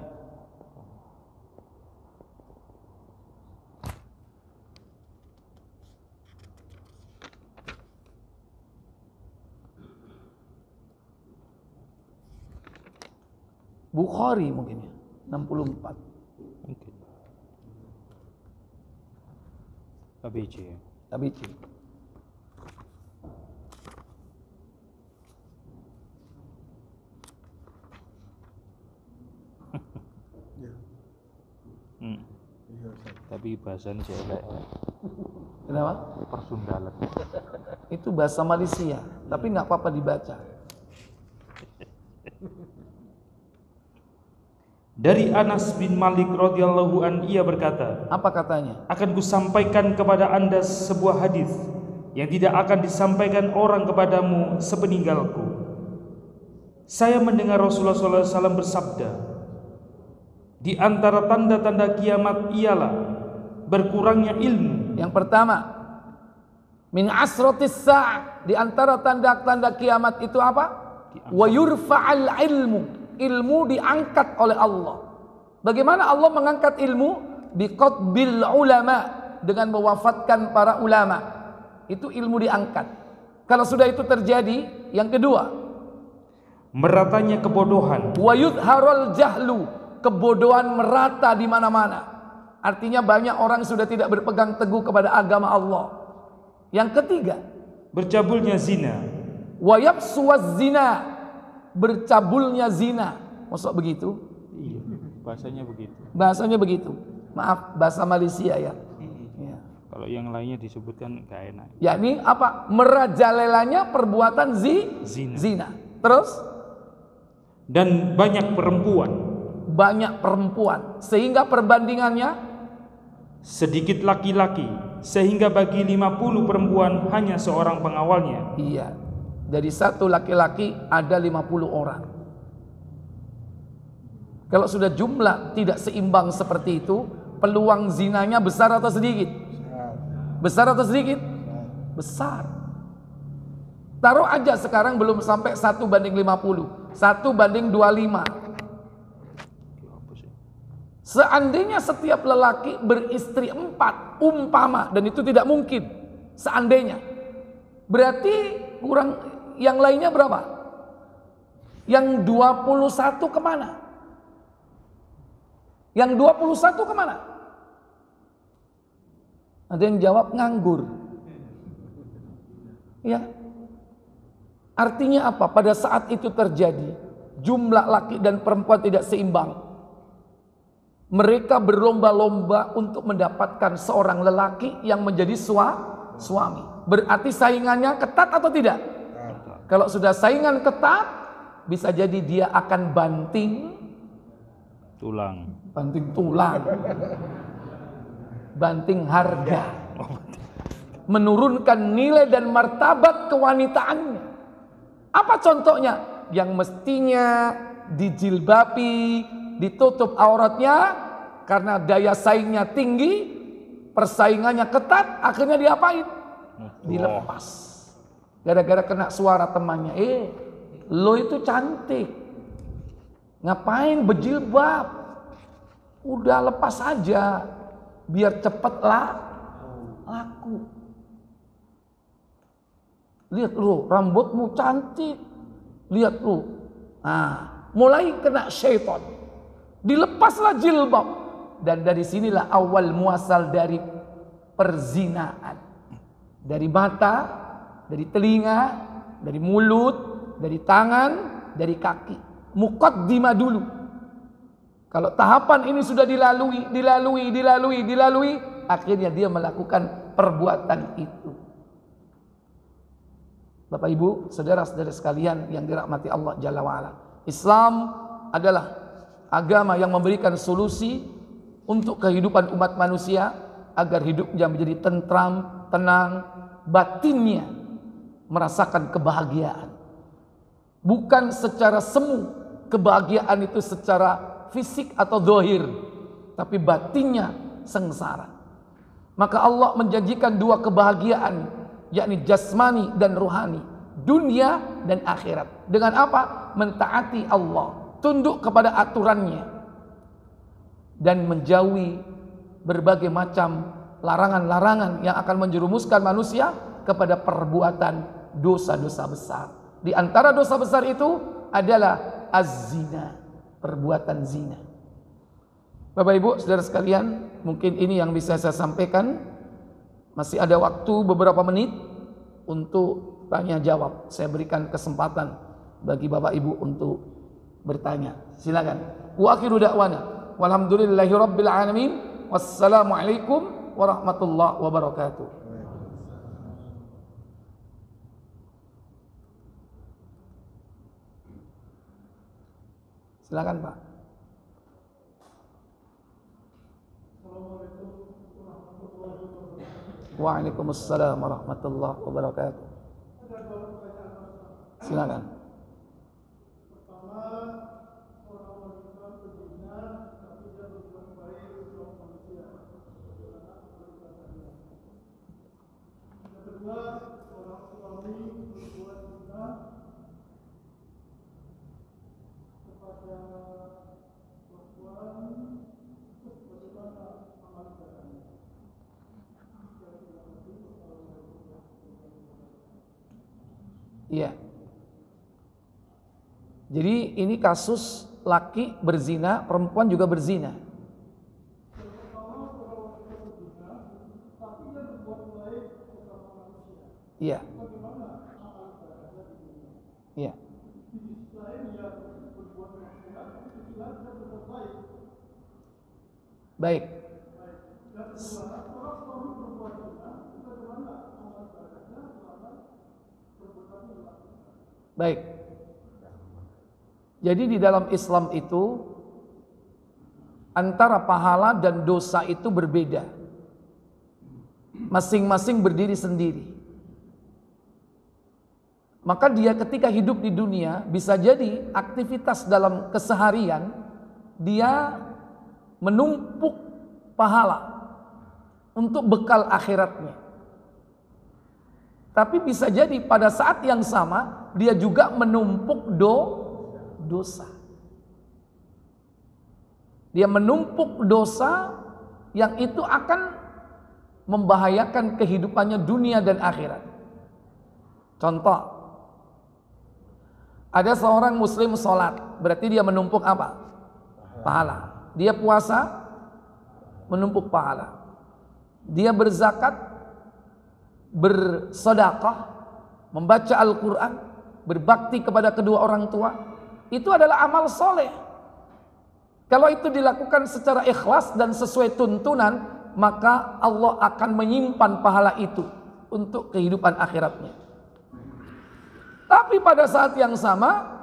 Bukhari mungkin ya. 64. Mungkin. KBC. KBC. Tapi bahasanya jelek. Kenapa? Persundalan. Itu bahasa Malaysia, tapi nggak apa-apa dibaca. Dari Anas bin Malik radhiyallahu an, ia berkata, Apa katanya? akan kusampaikan kepada anda sebuah hadis yang tidak akan disampaikan orang kepadamu sepeninggalku. Saya mendengar Rasulullah SAW bersabda, di antara tanda-tanda kiamat ialah berkurangnya ilmu. Yang pertama, min asratis sa'ah, di antara tanda-tanda kiamat itu apa? Wa yurfa'al ilmu. Ilmu diangkat oleh Allah. Bagaimana Allah mengangkat ilmu? Biqatbil ulama, dengan mewafatkan para ulama. Itu ilmu diangkat. Kalau sudah itu terjadi, yang kedua, meratanya kebodohan. wa yudharul jahlu, kebodohan merata di mana-mana. Artinya banyak orang sudah tidak berpegang teguh kepada agama Allah. Yang ketiga, bercabulnya zina. wa yabsuwaz zina, bercabulnya zina. Maksud begitu? Iya, bahasanya begitu. Bahasanya begitu. Maaf, bahasa Malaysia ya. Ya. Kalau yang lainnya disebutkan gak enak. Yakni apa? Merajalelanya perbuatan zina. Terus? Dan banyak perempuan. Banyak perempuan. Sehingga perbandingannya Sedikit laki-laki, sehingga bagi 50 perempuan hanya seorang pengawalnya. iya. Dari satu laki-laki ada 50 orang. Kalau sudah jumlah tidak seimbang seperti itu, peluang zinanya besar atau sedikit? Besar atau sedikit? Besar. Taruh aja sekarang belum sampai 1:50, 1:25. Seandainya setiap lelaki beristri 4, umpama, dan itu tidak mungkin, seandainya, berarti kurang, yang lainnya berapa? Yang 21 kemana? Yang 21 kemana? Ada yang jawab nganggur. Ya. Artinya apa? Pada saat itu terjadi, jumlah laki dan perempuan tidak seimbang. Mereka berlomba-lomba untuk mendapatkan seorang lelaki yang menjadi suami. Berarti saingannya ketat atau tidak? Kalau sudah saingan ketat, bisa jadi dia akan banting Tulang. banting harga, menurunkan nilai dan martabat kewanitaannya. Apa contohnya? Yang mestinya dijilbabi, ditutup auratnya, karena daya saingnya tinggi, persaingannya ketat, akhirnya diapain? Dilepas. Gara-gara kena suara temannya, lo itu cantik, ngapain berjilbab? Udah lepas aja, biar cepet laku. Lihat lo, rambutmu cantik. Lihat lo. Nah, mulai kena syaitan. Dilepaslah jilbab. Dan dari sinilah awal muasal dari perzinaan. Dari mata, dari telinga, dari mulut, dari tangan, dari kaki. Muqaddimah dulu. Kalau tahapan ini sudah dilalui, akhirnya dia melakukan perbuatan itu. Bapak Ibu, saudara-saudara sekalian yang dirahmati Allah Jalla wa'ala, Islam adalah agama yang memberikan solusi untuk kehidupan umat manusia agar hidupnya menjadi tentram, tenang, batinnya merasakan kebahagiaan. Bukan secara semu, kebahagiaan itu secara fisik atau zahir, tapi batinnya sengsara. Maka Allah menjanjikan dua kebahagiaan, yakni jasmani dan rohani, dunia dan akhirat. Dengan apa? Mentaati Allah, tunduk kepada aturannya, dan menjauhi berbagai macam larangan-larangan yang akan menjerumuskan manusia kepada perbuatan dosa-dosa besar. Di antara dosa besar itu adalah az-zina, perbuatan zina. Bapak Ibu, saudara sekalian, mungkin ini yang bisa saya sampaikan. Masih ada waktu beberapa menit untuk tanya jawab. Saya berikan kesempatan bagi Bapak Ibu untuk bertanya. Silakan. Wa akhiru da'wana walhamdulillahirabbil alamin. Wassalamualaikum warahmatullahi wabarakatuh. Silakan, Pak. Waalaikumsalam warahmatullahi wabarakatuh. Silakan. Iya. Jadi ini kasus laki berzina, perempuan juga berzina. Iya. Iya. Baik. Baik. Jadi di dalam Islam itu antara pahala dan dosa itu berbeda. Masing-masing berdiri sendiri. Maka dia ketika hidup di dunia bisa jadi aktivitas dalam keseharian dia menumpuk pahala untuk bekal akhiratnya. Tapi bisa jadi pada saat yang sama dia juga menumpuk dosa. Dia menumpuk dosa yang itu akan membahayakan kehidupannya dunia dan akhirat. Contoh, ada seorang muslim sholat, berarti dia menumpuk apa? Pahala. Dia puasa, menumpuk pahala. Dia berzakat, bersedekah, membaca Al-Quran, berbakti kepada kedua orang tua, itu adalah amal soleh. Kalau itu dilakukan secara ikhlas dan sesuai tuntunan, maka Allah akan menyimpan pahala itu untuk kehidupan akhiratnya. Tapi pada saat yang sama,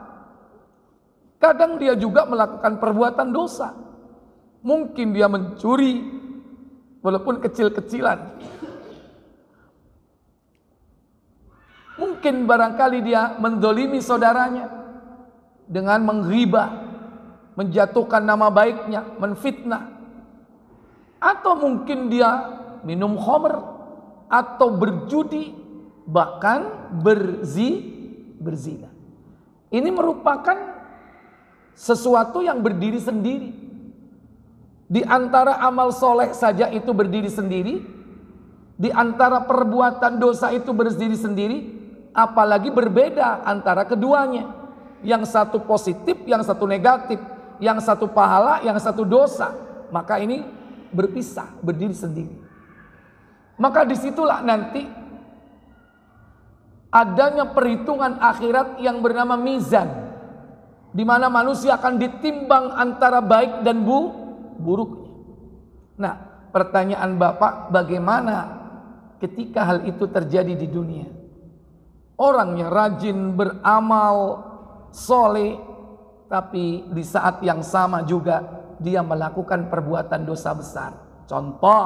kadang dia juga melakukan perbuatan dosa. Mungkin dia mencuri, walaupun kecil-kecilan. Mungkin barangkali dia mendolimi saudaranya dengan menghibah, menjatuhkan nama baiknya, menfitnah. Atau mungkin dia minum khamr atau berjudi, bahkan berzina. Ini merupakan sesuatu yang berdiri sendiri. Di antara amal soleh saja itu berdiri sendiri, di antara perbuatan dosa itu berdiri sendiri, apalagi berbeda antara keduanya. Yang satu positif, yang satu negatif, yang satu pahala, yang satu dosa. Maka ini berpisah, berdiri sendiri. Maka disitulah nanti adanya perhitungan akhirat yang bernama mizan, di mana manusia akan ditimbang antara baik dan buruknya. Nah, pertanyaan Bapak, bagaimana ketika hal itu terjadi di dunia? Orangnya rajin beramal soleh, tapi di saat yang sama juga dia melakukan perbuatan dosa besar. Contoh,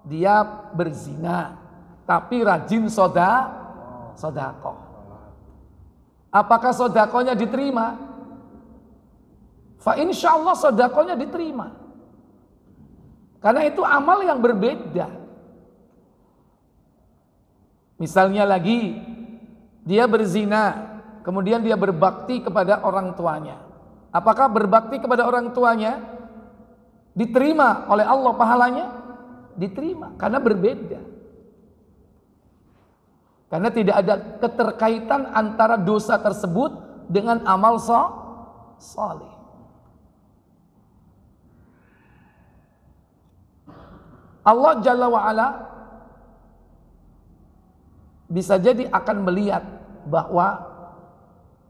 dia berzina, tapi rajin sodakoh. Apakah sodakohnya diterima? Fa insyaallah sodakohnya diterima. Karena itu amal yang berbeda. Misalnya lagi, dia berzina, kemudian dia berbakti kepada orang tuanya. Apakah berbakti kepada orang tuanya diterima oleh Allah pahalanya? Diterima, karena berbeda. Karena tidak ada keterkaitan antara dosa tersebut dengan amal soleh. Allah Jalla wa'ala bisa jadi akan melihat bahwa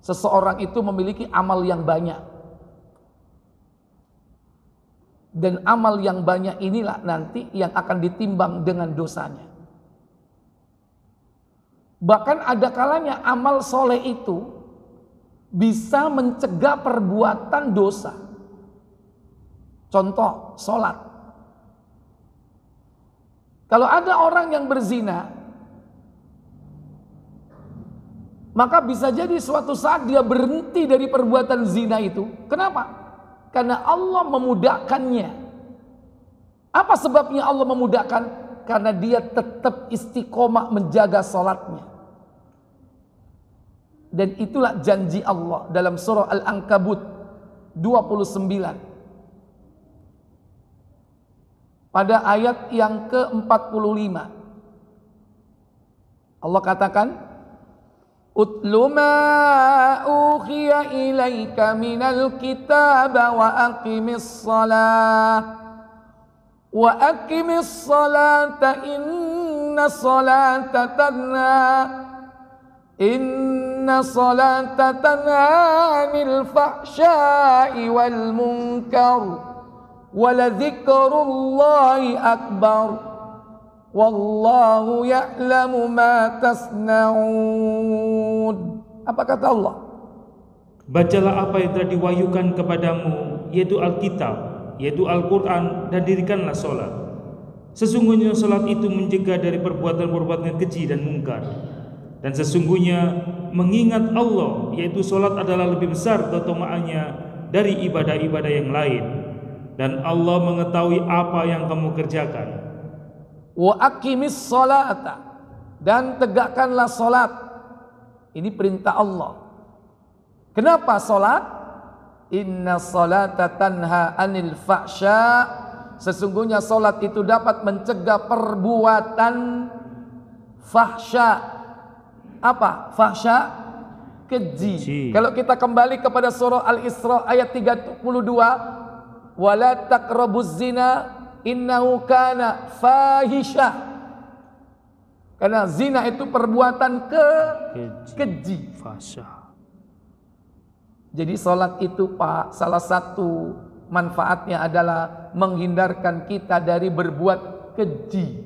seseorang itu memiliki amal yang banyak. Dan amal yang banyak inilah nanti yang akan ditimbang dengan dosanya. Bahkan ada kalanya amal soleh itu bisa mencegah perbuatan dosa. Contoh, sholat. Kalau ada orang yang berzina, maka bisa jadi suatu saat dia berhenti dari perbuatan zina itu. Kenapa? Karena Allah memudahkannya. Apa sebabnya Allah memudahkan? Karena dia tetap istiqomah menjaga sholatnya. Dan itulah janji Allah dalam surah Al-Ankabut 29. Pada ayat yang ke-45. Allah katakan, Utlu ma uhiya ilaika minal kitab wa aqimis salata inna salata tanha anil fahsya'i wal munkar wa ladhikrullahi akbar wallahu ya'lamu ma tasna'un. Apa kata Allah? Bacalah apa yang telah diwahyukan kepadamu, yaitu Alkitab, yaitu Al-Quran, dan dirikanlah sholat. Sesungguhnya sholat itu mencegah dari perbuatan-perbuatan keji dan mungkar. Dan sesungguhnya mengingat Allah, yaitu sholat adalah lebih besar keutamaannya dari ibadah-ibadah yang lain. Dan Allah mengetahui apa yang kamu kerjakan. Wa aqimis salata, dan tegakkanlah salat. Ini perintah Allah. Kenapa salat? Inna salata tanha anil fahsya. Sesungguhnya salat itu dapat mencegah perbuatan fahsya. Apa? Fahsya? Keji. Kalau kita kembali kepada surah Al-Isra ayat 32, wala taqrabuz zina innahu kana fahisha. Karena zina itu perbuatan keji. Jadi salat itu Pak, salah satu manfaatnya adalah menghindarkan kita dari berbuat keji,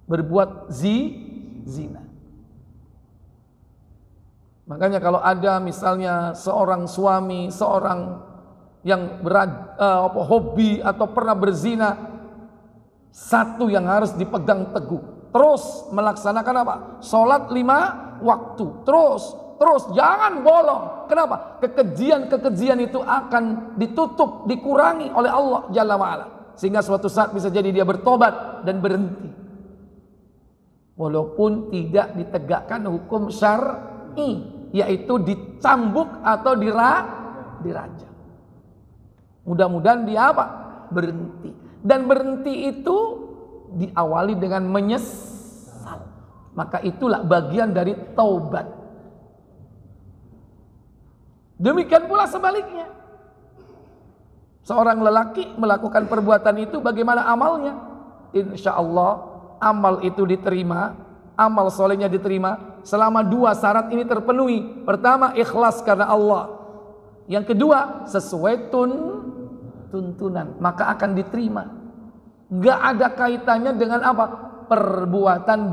berbuat zina. Makanya kalau ada misalnya seorang suami, seorang yang hobi atau pernah berzina, satu yang harus dipegang teguh, terus melaksanakan apa? Sholat 5 waktu, terus jangan bolong. Kenapa? Kekejian itu akan ditutup, dikurangi oleh Allah Jalla wa'ala, sehingga suatu saat bisa jadi dia bertobat dan berhenti, walaupun tidak ditegakkan hukum syar'i, yaitu dicambuk atau dirajam. Mudah-mudahan dia apa? Berhenti. Dan berhenti itu diawali dengan menyesal. Maka itulah bagian dari taubat. Demikian pula sebaliknya. Seorang lelaki melakukan perbuatan itu, bagaimana amalnya? Insya Allah amal itu diterima, amal solehnya diterima selama 2 syarat ini terpenuhi. Pertama, ikhlas karena Allah. Yang kedua, sesuai tuntunan, maka akan diterima. Gak ada kaitannya dengan apa? Perbuatan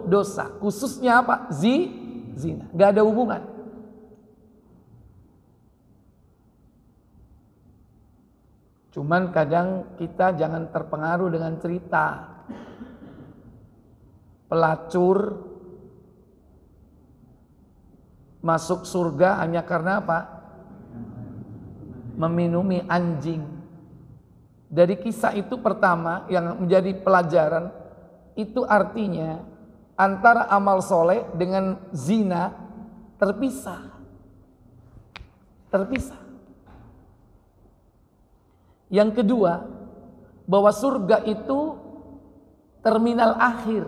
dosa, khususnya apa? Zina. Gak ada hubungan. Cuman kadang kita jangan terpengaruh dengan cerita pelacur masuk surga hanya karena apa? Meminumi anjing. Dari kisah itu pertama yang menjadi pelajaran, itu artinya antara amal soleh dengan zina terpisah. Yang kedua, bahwa surga itu terminal akhir.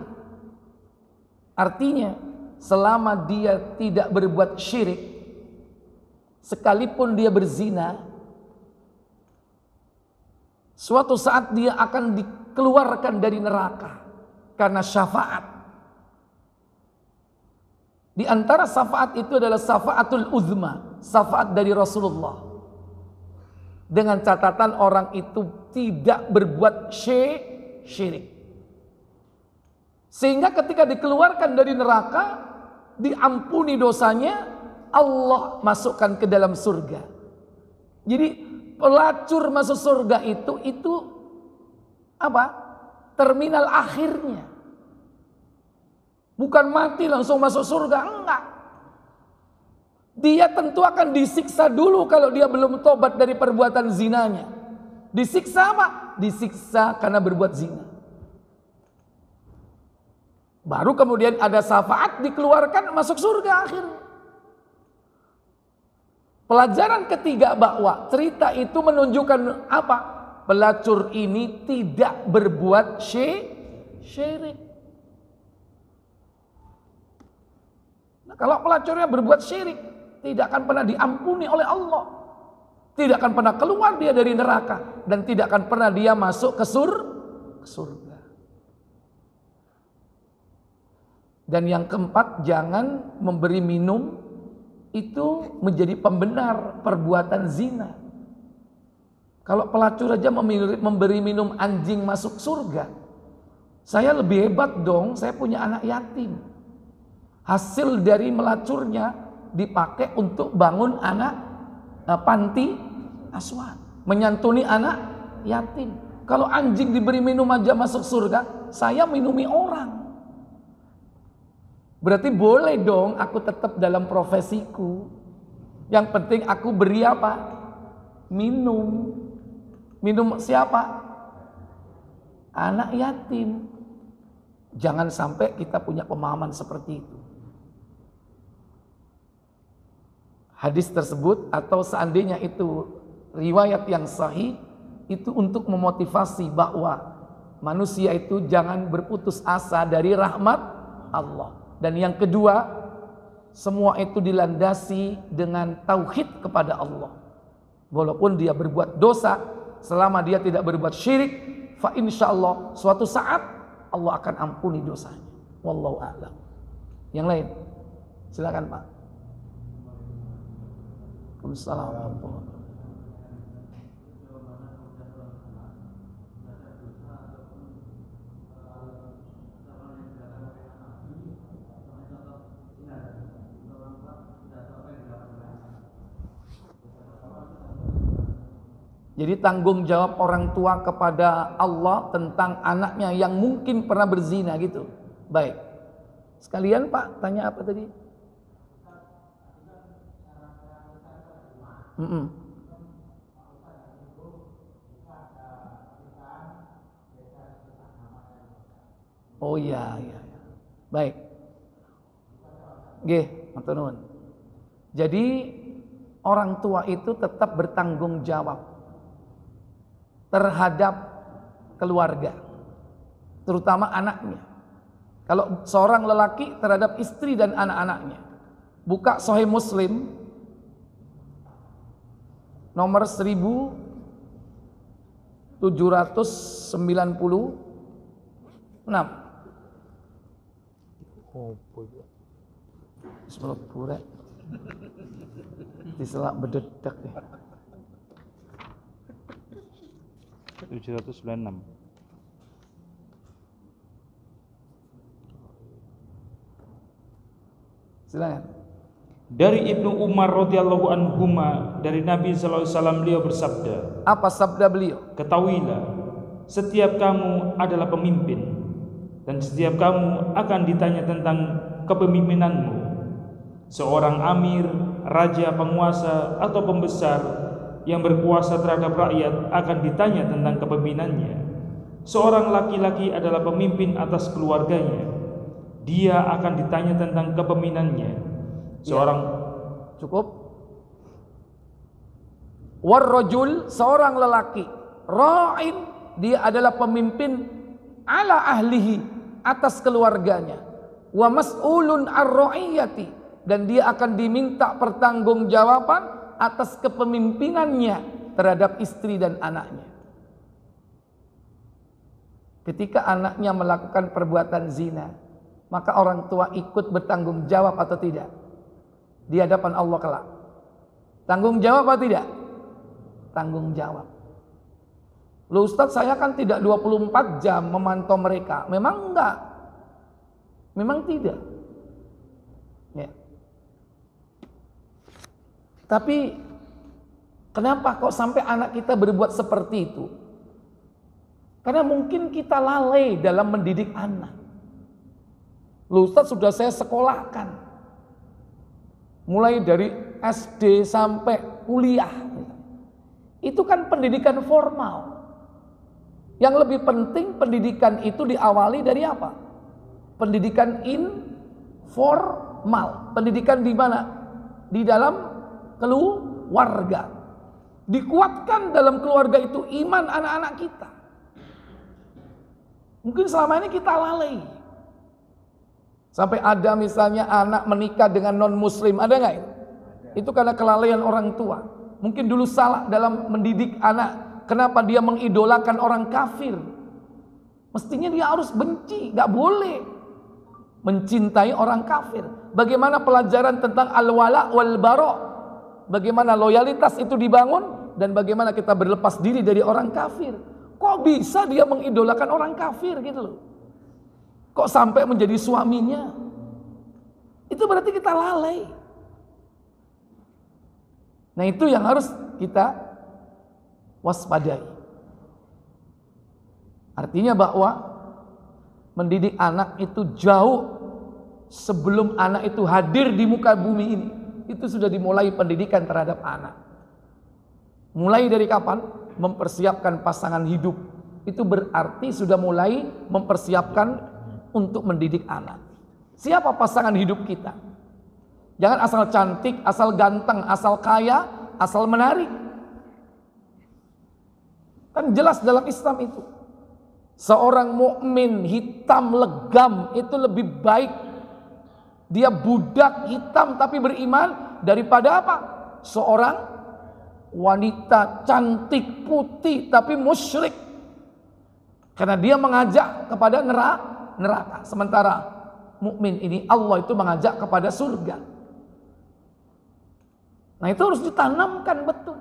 Artinya selama dia tidak berbuat syirik, sekalipun dia berzina, Suatu saat dia akan dikeluarkan dari neraka karena syafaat. Di antara syafaat itu adalah syafaatul uzma, syafaat dari Rasulullah. Dengan catatan orang itu tidak berbuat syirik. Sehingga ketika dikeluarkan dari neraka, diampuni dosanya, Allah masukkan ke dalam surga. Jadi pelacur masuk surga itu apa? Terminal akhirnya. Bukan mati langsung masuk surga, enggak. Dia tentu akan disiksa dulu kalau dia belum tobat dari perbuatan zinanya. Disiksa apa? Disiksa karena berbuat zina. Baru kemudian ada syafaat, dikeluarkan masuk surga akhirnya. Pelajaran ketiga bahwa cerita itu menunjukkan apa? Pelacur ini tidak berbuat syirik. Nah, kalau pelacurnya berbuat syirik, tidak akan pernah diampuni oleh Allah. Tidak akan pernah keluar dia dari neraka. Dan tidak akan pernah dia masuk ke surga. Dan yang keempat, jangan memberi minum itu menjadi pembenar perbuatan zina. Kalau pelacur aja memberi minum anjing masuk surga, saya lebih hebat dong, saya punya anak yatim. Hasil dari melacurnya dipakai untuk bangun anak panti asuhan, menyantuni anak yatim. Kalau anjing diberi minum aja masuk surga, saya minumi orang. Berarti boleh dong aku tetap dalam profesiku. Yang penting aku beri apa? Minum. Minum siapa? Anak yatim. Jangan sampai kita punya pemahaman seperti itu. Hadis tersebut atau seandainya itu riwayat yang sahih, itu untuk memotivasi bahwa manusia itu jangan berputus asa dari rahmat Allah. Dan yang kedua, semua itu dilandasi dengan tauhid kepada Allah. Walaupun dia berbuat dosa, selama dia tidak berbuat syirik, fa insyaallah suatu saat Allah akan ampuni dosanya. Wallahu a'lam. Yang lain, silakan Pak. Waalaikumsalam. Jadi tanggung jawab orang tua kepada Allah tentang anaknya yang mungkin pernah berzina gitu. Baik. Sekalian Pak, tanya apa tadi? Oh iya. Baik. Nggih, matur nuwun. Jadi orang tua itu tetap bertanggung jawab terhadap keluarga, terutama anaknya. Kalau seorang lelaki terhadap istri dan anak-anaknya. Buka Sahih Muslim nomor 1796. Bismillah pura. Diselak bededak deh. 796. Silakan. Dari Ibnu Umar radhiyallahu anhuma, dari Nabi sallallahu alaihi wasallam, beliau bersabda, apa sabda beliau? ketahuilah, setiap kamu adalah pemimpin dan setiap kamu akan ditanya tentang kepemimpinanmu. Seorang amir, raja, penguasa atau pembesar yang berkuasa terhadap rakyat akan ditanya tentang kepemimpinannya. Seorang laki-laki adalah pemimpin atas keluarganya, dia akan ditanya tentang kepemimpinannya. Seorang cukup. Warrajul, seorang lelaki, ra'in, dia adalah pemimpin ala ahlihi, atas keluarganya. Wa mas'ulun ar-ra'iyati, dan dia akan diminta pertanggungjawaban atas kepemimpinannya terhadap istri dan anaknya. ketika anaknya melakukan perbuatan zina, maka orang tua ikut bertanggung jawab atau tidak di hadapan Allah kelak? Tanggung jawab atau tidak? Tanggung jawab. Loh Ustaz, saya kan tidak 24 jam memantau mereka. Memang enggak. Memang tidak. Ya. Tapi kenapa kok sampai anak kita berbuat seperti itu? Karena mungkin kita lalai dalam mendidik anak. Loh Ustaz, sudah saya sekolahkan. Mulai dari SD sampai kuliah. Itu kan pendidikan formal. Yang lebih penting pendidikan itu diawali dari apa? Pendidikan informal. Pendidikan di mana? Di dalam keluarga. Dikuatkan dalam keluarga itu iman anak-anak kita. Mungkin selama ini kita lalai. Sampai ada misalnya anak menikah dengan non-muslim, ada nggak itu? Itu karena kelalaian orang tua. Mungkin dulu salah dalam mendidik anak. Kenapa dia mengidolakan orang kafir? Mestinya dia harus benci, nggak boleh mencintai orang kafir. Bagaimana pelajaran tentang al-wala wal bara? Bagaimana loyalitas itu dibangun dan bagaimana kita berlepas diri dari orang kafir? Kok bisa dia mengidolakan orang kafir gitu loh? Kok sampai menjadi suaminya? Itu berarti kita lalai. Nah itu yang harus kita waspadai. Artinya bahwa mendidik anak itu jauh sebelum anak itu hadir di muka bumi ini. Itu sudah dimulai pendidikan terhadap anak. Mulai dari kapan? Mempersiapkan pasangan hidup. Itu berarti sudah mulai mempersiapkan untuk mendidik anak. Siapa pasangan hidup kita? Jangan asal cantik, asal ganteng, asal kaya, asal menarik. Kan jelas dalam Islam itu. Seorang mukmin hitam legam itu lebih baik. Dia budak hitam tapi beriman daripada apa? Seorang wanita cantik putih tapi musyrik. Karena dia mengajak kepada neraka. Sementara mukmin ini Allah itu mengajak kepada surga. Nah itu harus ditanamkan betul.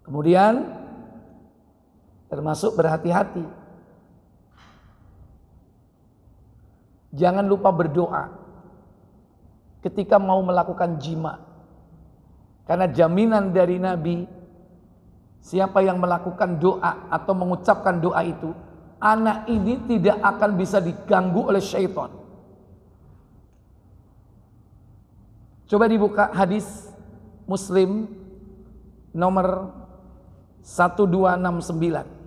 Kemudian termasuk berhati-hati. Jangan lupa berdoa ketika mau melakukan jima. Karena jaminan dari Nabi, siapa yang melakukan doa atau mengucapkan doa itu, anak ini tidak akan bisa diganggu oleh syaitan. Coba dibuka hadis Muslim nomor 1269.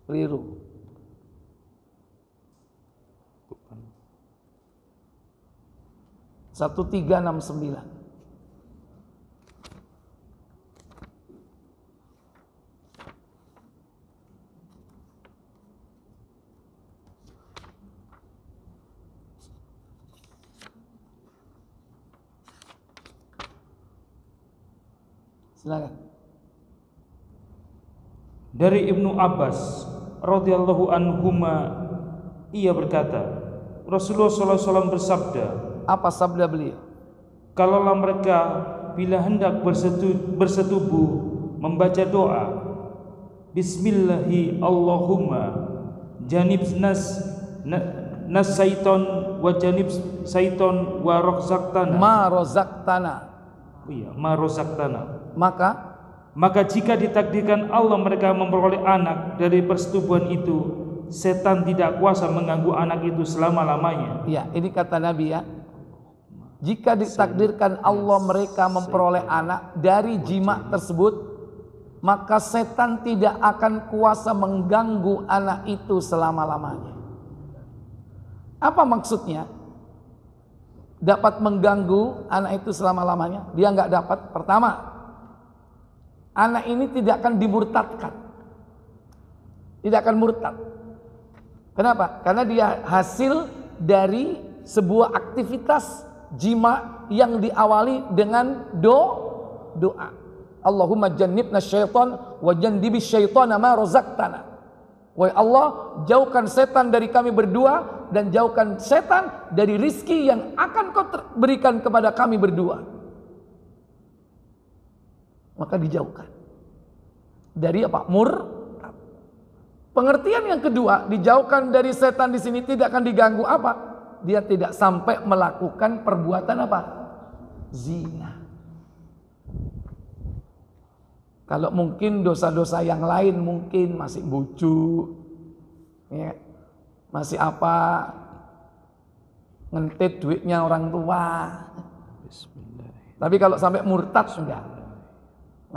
Keliru. Bukan. 1369. Silakan. Dari Ibnu Abbas radhiyallahu anhuma, ia berkata, Rasulullah SAW bersabda, Apa sabda beliau? kalaulah mereka bila hendak bersetubuh membaca doa, Bismillahi Allahumma janib nas syaiton wa janib syaiton wa rozaktana. Ma rozaktana. Iya, ma rozaktana. Maka jika ditakdirkan Allah mereka memperoleh anak dari persetubuhan itu, setan tidak kuasa mengganggu anak itu selama-lamanya. ya, ini kata Nabi ya. Jika ditakdirkan Allah mereka memperoleh anak dari jima tersebut, maka setan tidak akan kuasa mengganggu anak itu selama-lamanya. Apa maksudnya? Dapat mengganggu anak itu selama-lamanya? Dia nggak dapat. Pertama, anak ini tidak akan dimurtadkan. tidak akan murtad. Kenapa? Karena dia hasil dari sebuah aktivitas jima yang diawali dengan doa. Allahumma jannibna syaitan wa jannibis syaitana ma razaqtana. Wahai Allah, jauhkan setan dari kami berdua dan jauhkan setan dari rizki yang akan kau berikan kepada kami berdua. Maka dijauhkan dari apa? Murtad. Pengertian yang kedua, dijauhkan dari setan di sini tidak akan diganggu apa? Dia tidak sampai melakukan perbuatan apa? Zina. Kalau mungkin dosa-dosa yang lain mungkin masih bujuk, ya, masih apa, ngentit duitnya orang tua. Tapi kalau sampai murtad enggak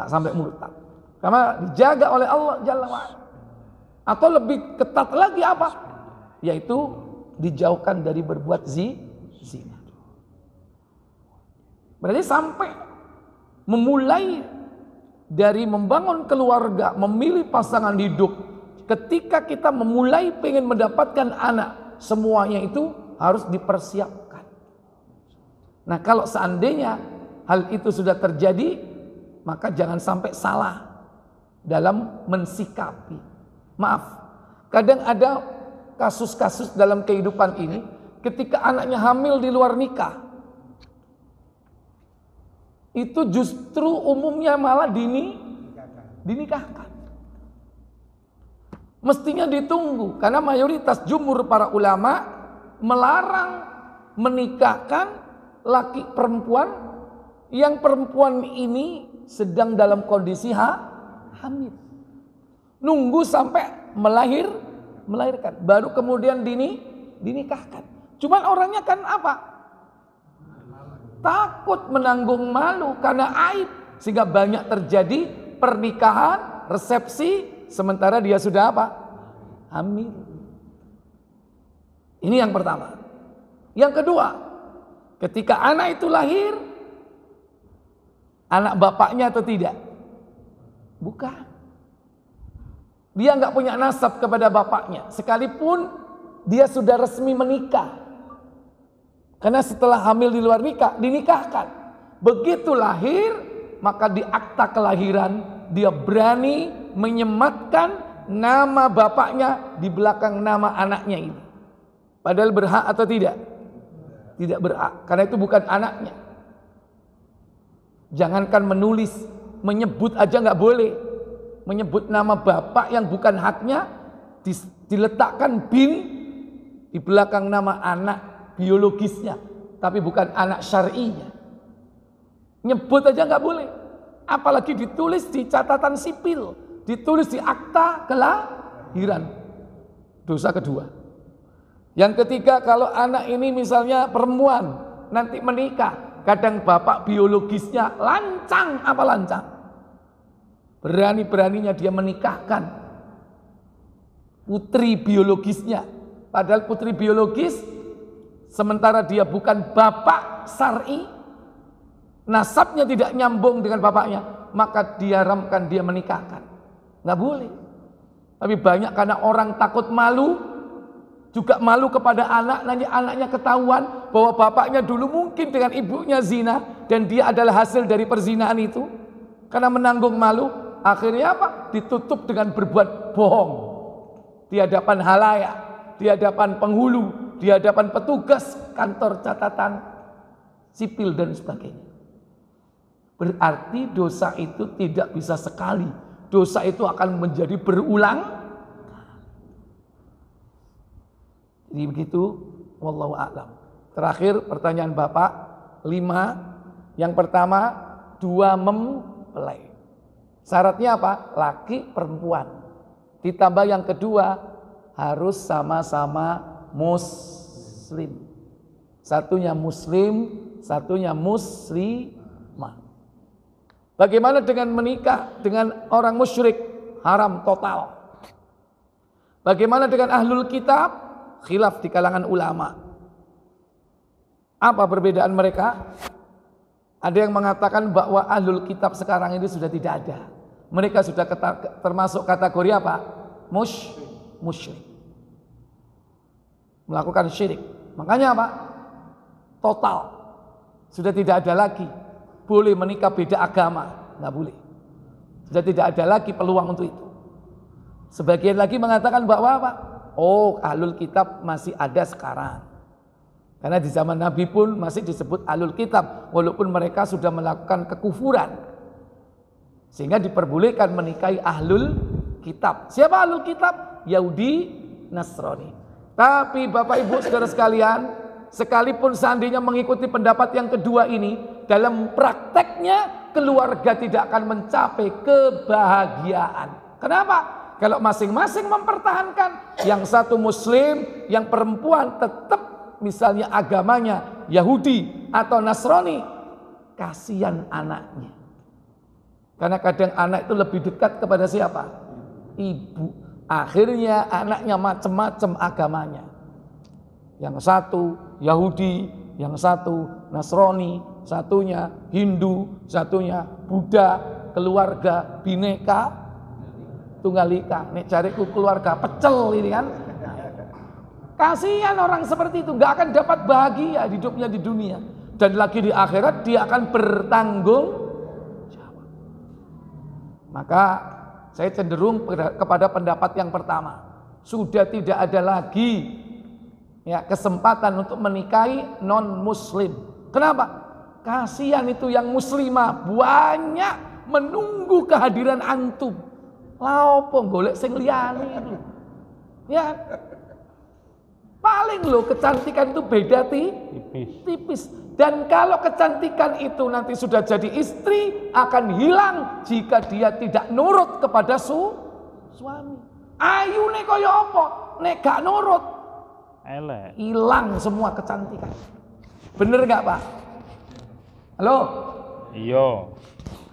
sampai murtad. Karena dijaga oleh Allah Jalla wa'ala. Atau lebih ketat lagi apa? Yaitu dijauhkan dari berbuat zina. Berarti sampai memulai dari membangun keluarga, memilih pasangan hidup, ketika kita memulai pengen mendapatkan anak, semuanya itu harus dipersiapkan. Nah, kalau seandainya hal itu sudah terjadi, maka jangan sampai salah dalam mensikapi. Maaf, kadang ada kasus-kasus dalam kehidupan ini, ketika anaknya hamil di luar nikah, itu justru umumnya malah dinikahkan. Mestinya ditunggu, karena mayoritas jumhur para ulama melarang menikahkan laki perempuan yang perempuan ini sedang dalam kondisi hamil. Nunggu sampai melahirkan, baru kemudian dinikahkan. Cuman orangnya kan apa? Takut menanggung malu karena aib, sehingga banyak terjadi pernikahan, resepsi, sementara dia sudah apa? Hamil. Ini yang pertama. Yang kedua, ketika anak itu lahir, anak bapaknya atau tidak? Bukan. Dia nggak punya nasab kepada bapaknya, sekalipun dia sudah resmi menikah. Karena setelah hamil di luar nikah, dinikahkan. Begitu lahir, maka di akta kelahiran dia berani menyematkan nama bapaknya di belakang nama anaknya ini. Padahal berhak atau tidak? Tidak berhak, karena itu bukan anaknya. Jangankan menulis, menyebut aja nggak boleh. Menyebut nama bapak yang bukan haknya, diletakkan bin di belakang nama anak biologisnya, tapi bukan anak syar'inya. Nyebut aja nggak boleh, apalagi ditulis di catatan sipil, ditulis di akta kelahiran. Dosa kedua. Yang ketiga, kalau anak ini misalnya perempuan nanti menikah, kadang bapak biologisnya lancang, apa lancang? Berani-beraninya dia menikahkan putri biologisnya, padahal putri biologis sementara dia bukan bapak syar'i, nasabnya tidak nyambung dengan bapaknya, maka diharamkan dia menikahkan. Nggak boleh. Tapi banyak karena orang takut malu, juga malu kepada anak, nanti anaknya ketahuan bahwa bapaknya dulu mungkin dengan ibunya zina dan dia adalah hasil dari perzinahan itu. Karena menanggung malu, akhirnya apa? Ditutup dengan berbuat bohong di hadapan halayak, di hadapan penghulu, di hadapan petugas kantor catatan sipil dan sebagainya. Berarti dosa itu tidak bisa sekali. Dosa itu akan menjadi berulang. Jadi begitu, wallahu a'lam. Terakhir pertanyaan Bapak, 5. Yang pertama, 2 mempelai. Syaratnya apa? Laki perempuan. Ditambah yang kedua, harus sama-sama muslim. Satunya muslim, satunya muslimah. Bagaimana dengan menikah dengan orang musyrik? Haram total. Bagaimana dengan ahlul kitab? Khilaf di kalangan ulama. Apa perbedaan mereka? Ada yang mengatakan bahwa ahlul kitab sekarang ini sudah tidak ada. Mereka sudah termasuk kategori apa? musyrik. Melakukan syirik. Makanya apa? Total. Sudah tidak ada lagi boleh menikah beda agama, nggak boleh. Sudah tidak ada lagi peluang untuk itu. Sebagian lagi mengatakan bahwa apa? Oh, ahlul kitab masih ada sekarang. Karena di zaman Nabi pun masih disebut ahlul kitab, walaupun mereka sudah melakukan kekufuran. Sehingga diperbolehkan menikahi ahlul kitab. Siapa ahlul kitab? Yahudi, Nasrani. Tapi Bapak Ibu Saudara sekalian, sekalipun seandainya mengikuti pendapat yang kedua ini, dalam prakteknya keluarga tidak akan mencapai kebahagiaan. Kenapa? Kalau masing-masing mempertahankan, yang satu muslim, yang perempuan tetap misalnya agamanya Yahudi atau Nasrani, kasihan anaknya. Karena kadang anak itu lebih dekat kepada siapa? Ibu. Akhirnya anaknya macam-macam agamanya. Yang satu Yahudi, yang satu Nasrani, satunya Hindu, satunya Buddha, keluarga bineka tunggal ika. Nek cariku keluarga pecel ini kan. Kasihan orang seperti itu, nggak akan dapat bahagia hidupnya di dunia, dan lagi di akhirat dia akan bertanggung jawab. Maka saya cenderung kepada pendapat yang pertama. Sudah tidak ada lagi ya kesempatan untuk menikahi non muslim. Kenapa? Kasihan itu yang muslimah banyak menunggu kehadiran antum. Laopo golek sing liyane itu. Ya. Paling lo kecantikan itu beda tipis. Dan kalau kecantikan itu nanti sudah jadi istri, akan hilang jika dia tidak nurut kepada suami. Ayu nek kaya apa? Nek gak nurut, elek. hilang semua kecantikan. Bener gak Pak? Halo? Iya.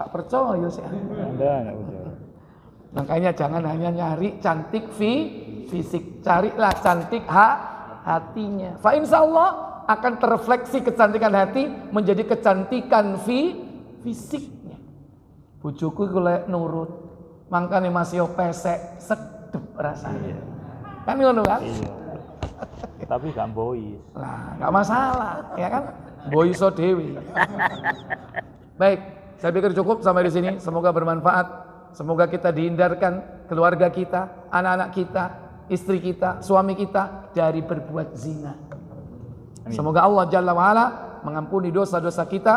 Gak percaya sih. Anda udah. Makanya jangan hanya nyari cantik fisik, carilah cantik hatinya. Fa insyaallah akan terrefleksi kecantikan hati menjadi kecantikan fisiknya. Bojoku golek nurut, mangkane masih pesek, sedep rasanya. Kan ngono kan? Iya. Tapi gak bois. Lah, enggak masalah, ya kan? Boiso dewi. Baik, saya pikir cukup sampai di sini. Semoga bermanfaat. Semoga kita dihindarkan, keluarga kita, anak-anak kita, istri kita, suami kita dari berbuat zina. Amin. Semoga Allah Jalla wa'ala mengampuni dosa-dosa kita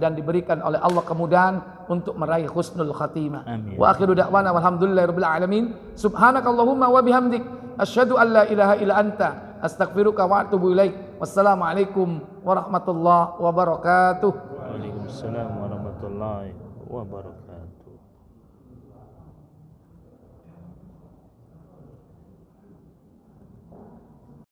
dan diberikan oleh Allah kemudahan untuk meraih husnul khatimah. Amin. Wa akhiru da'wana walhamdulillahirabbil alamin. Subhanakallahumma wa bihamdik asyhadu an la ilaha illa anta astaghfiruka wa atubu ilaik. Wassalamualaikum warahmatullahi wabarakatuh. Waalaikumsalam warahmatullahi wabarakatuh.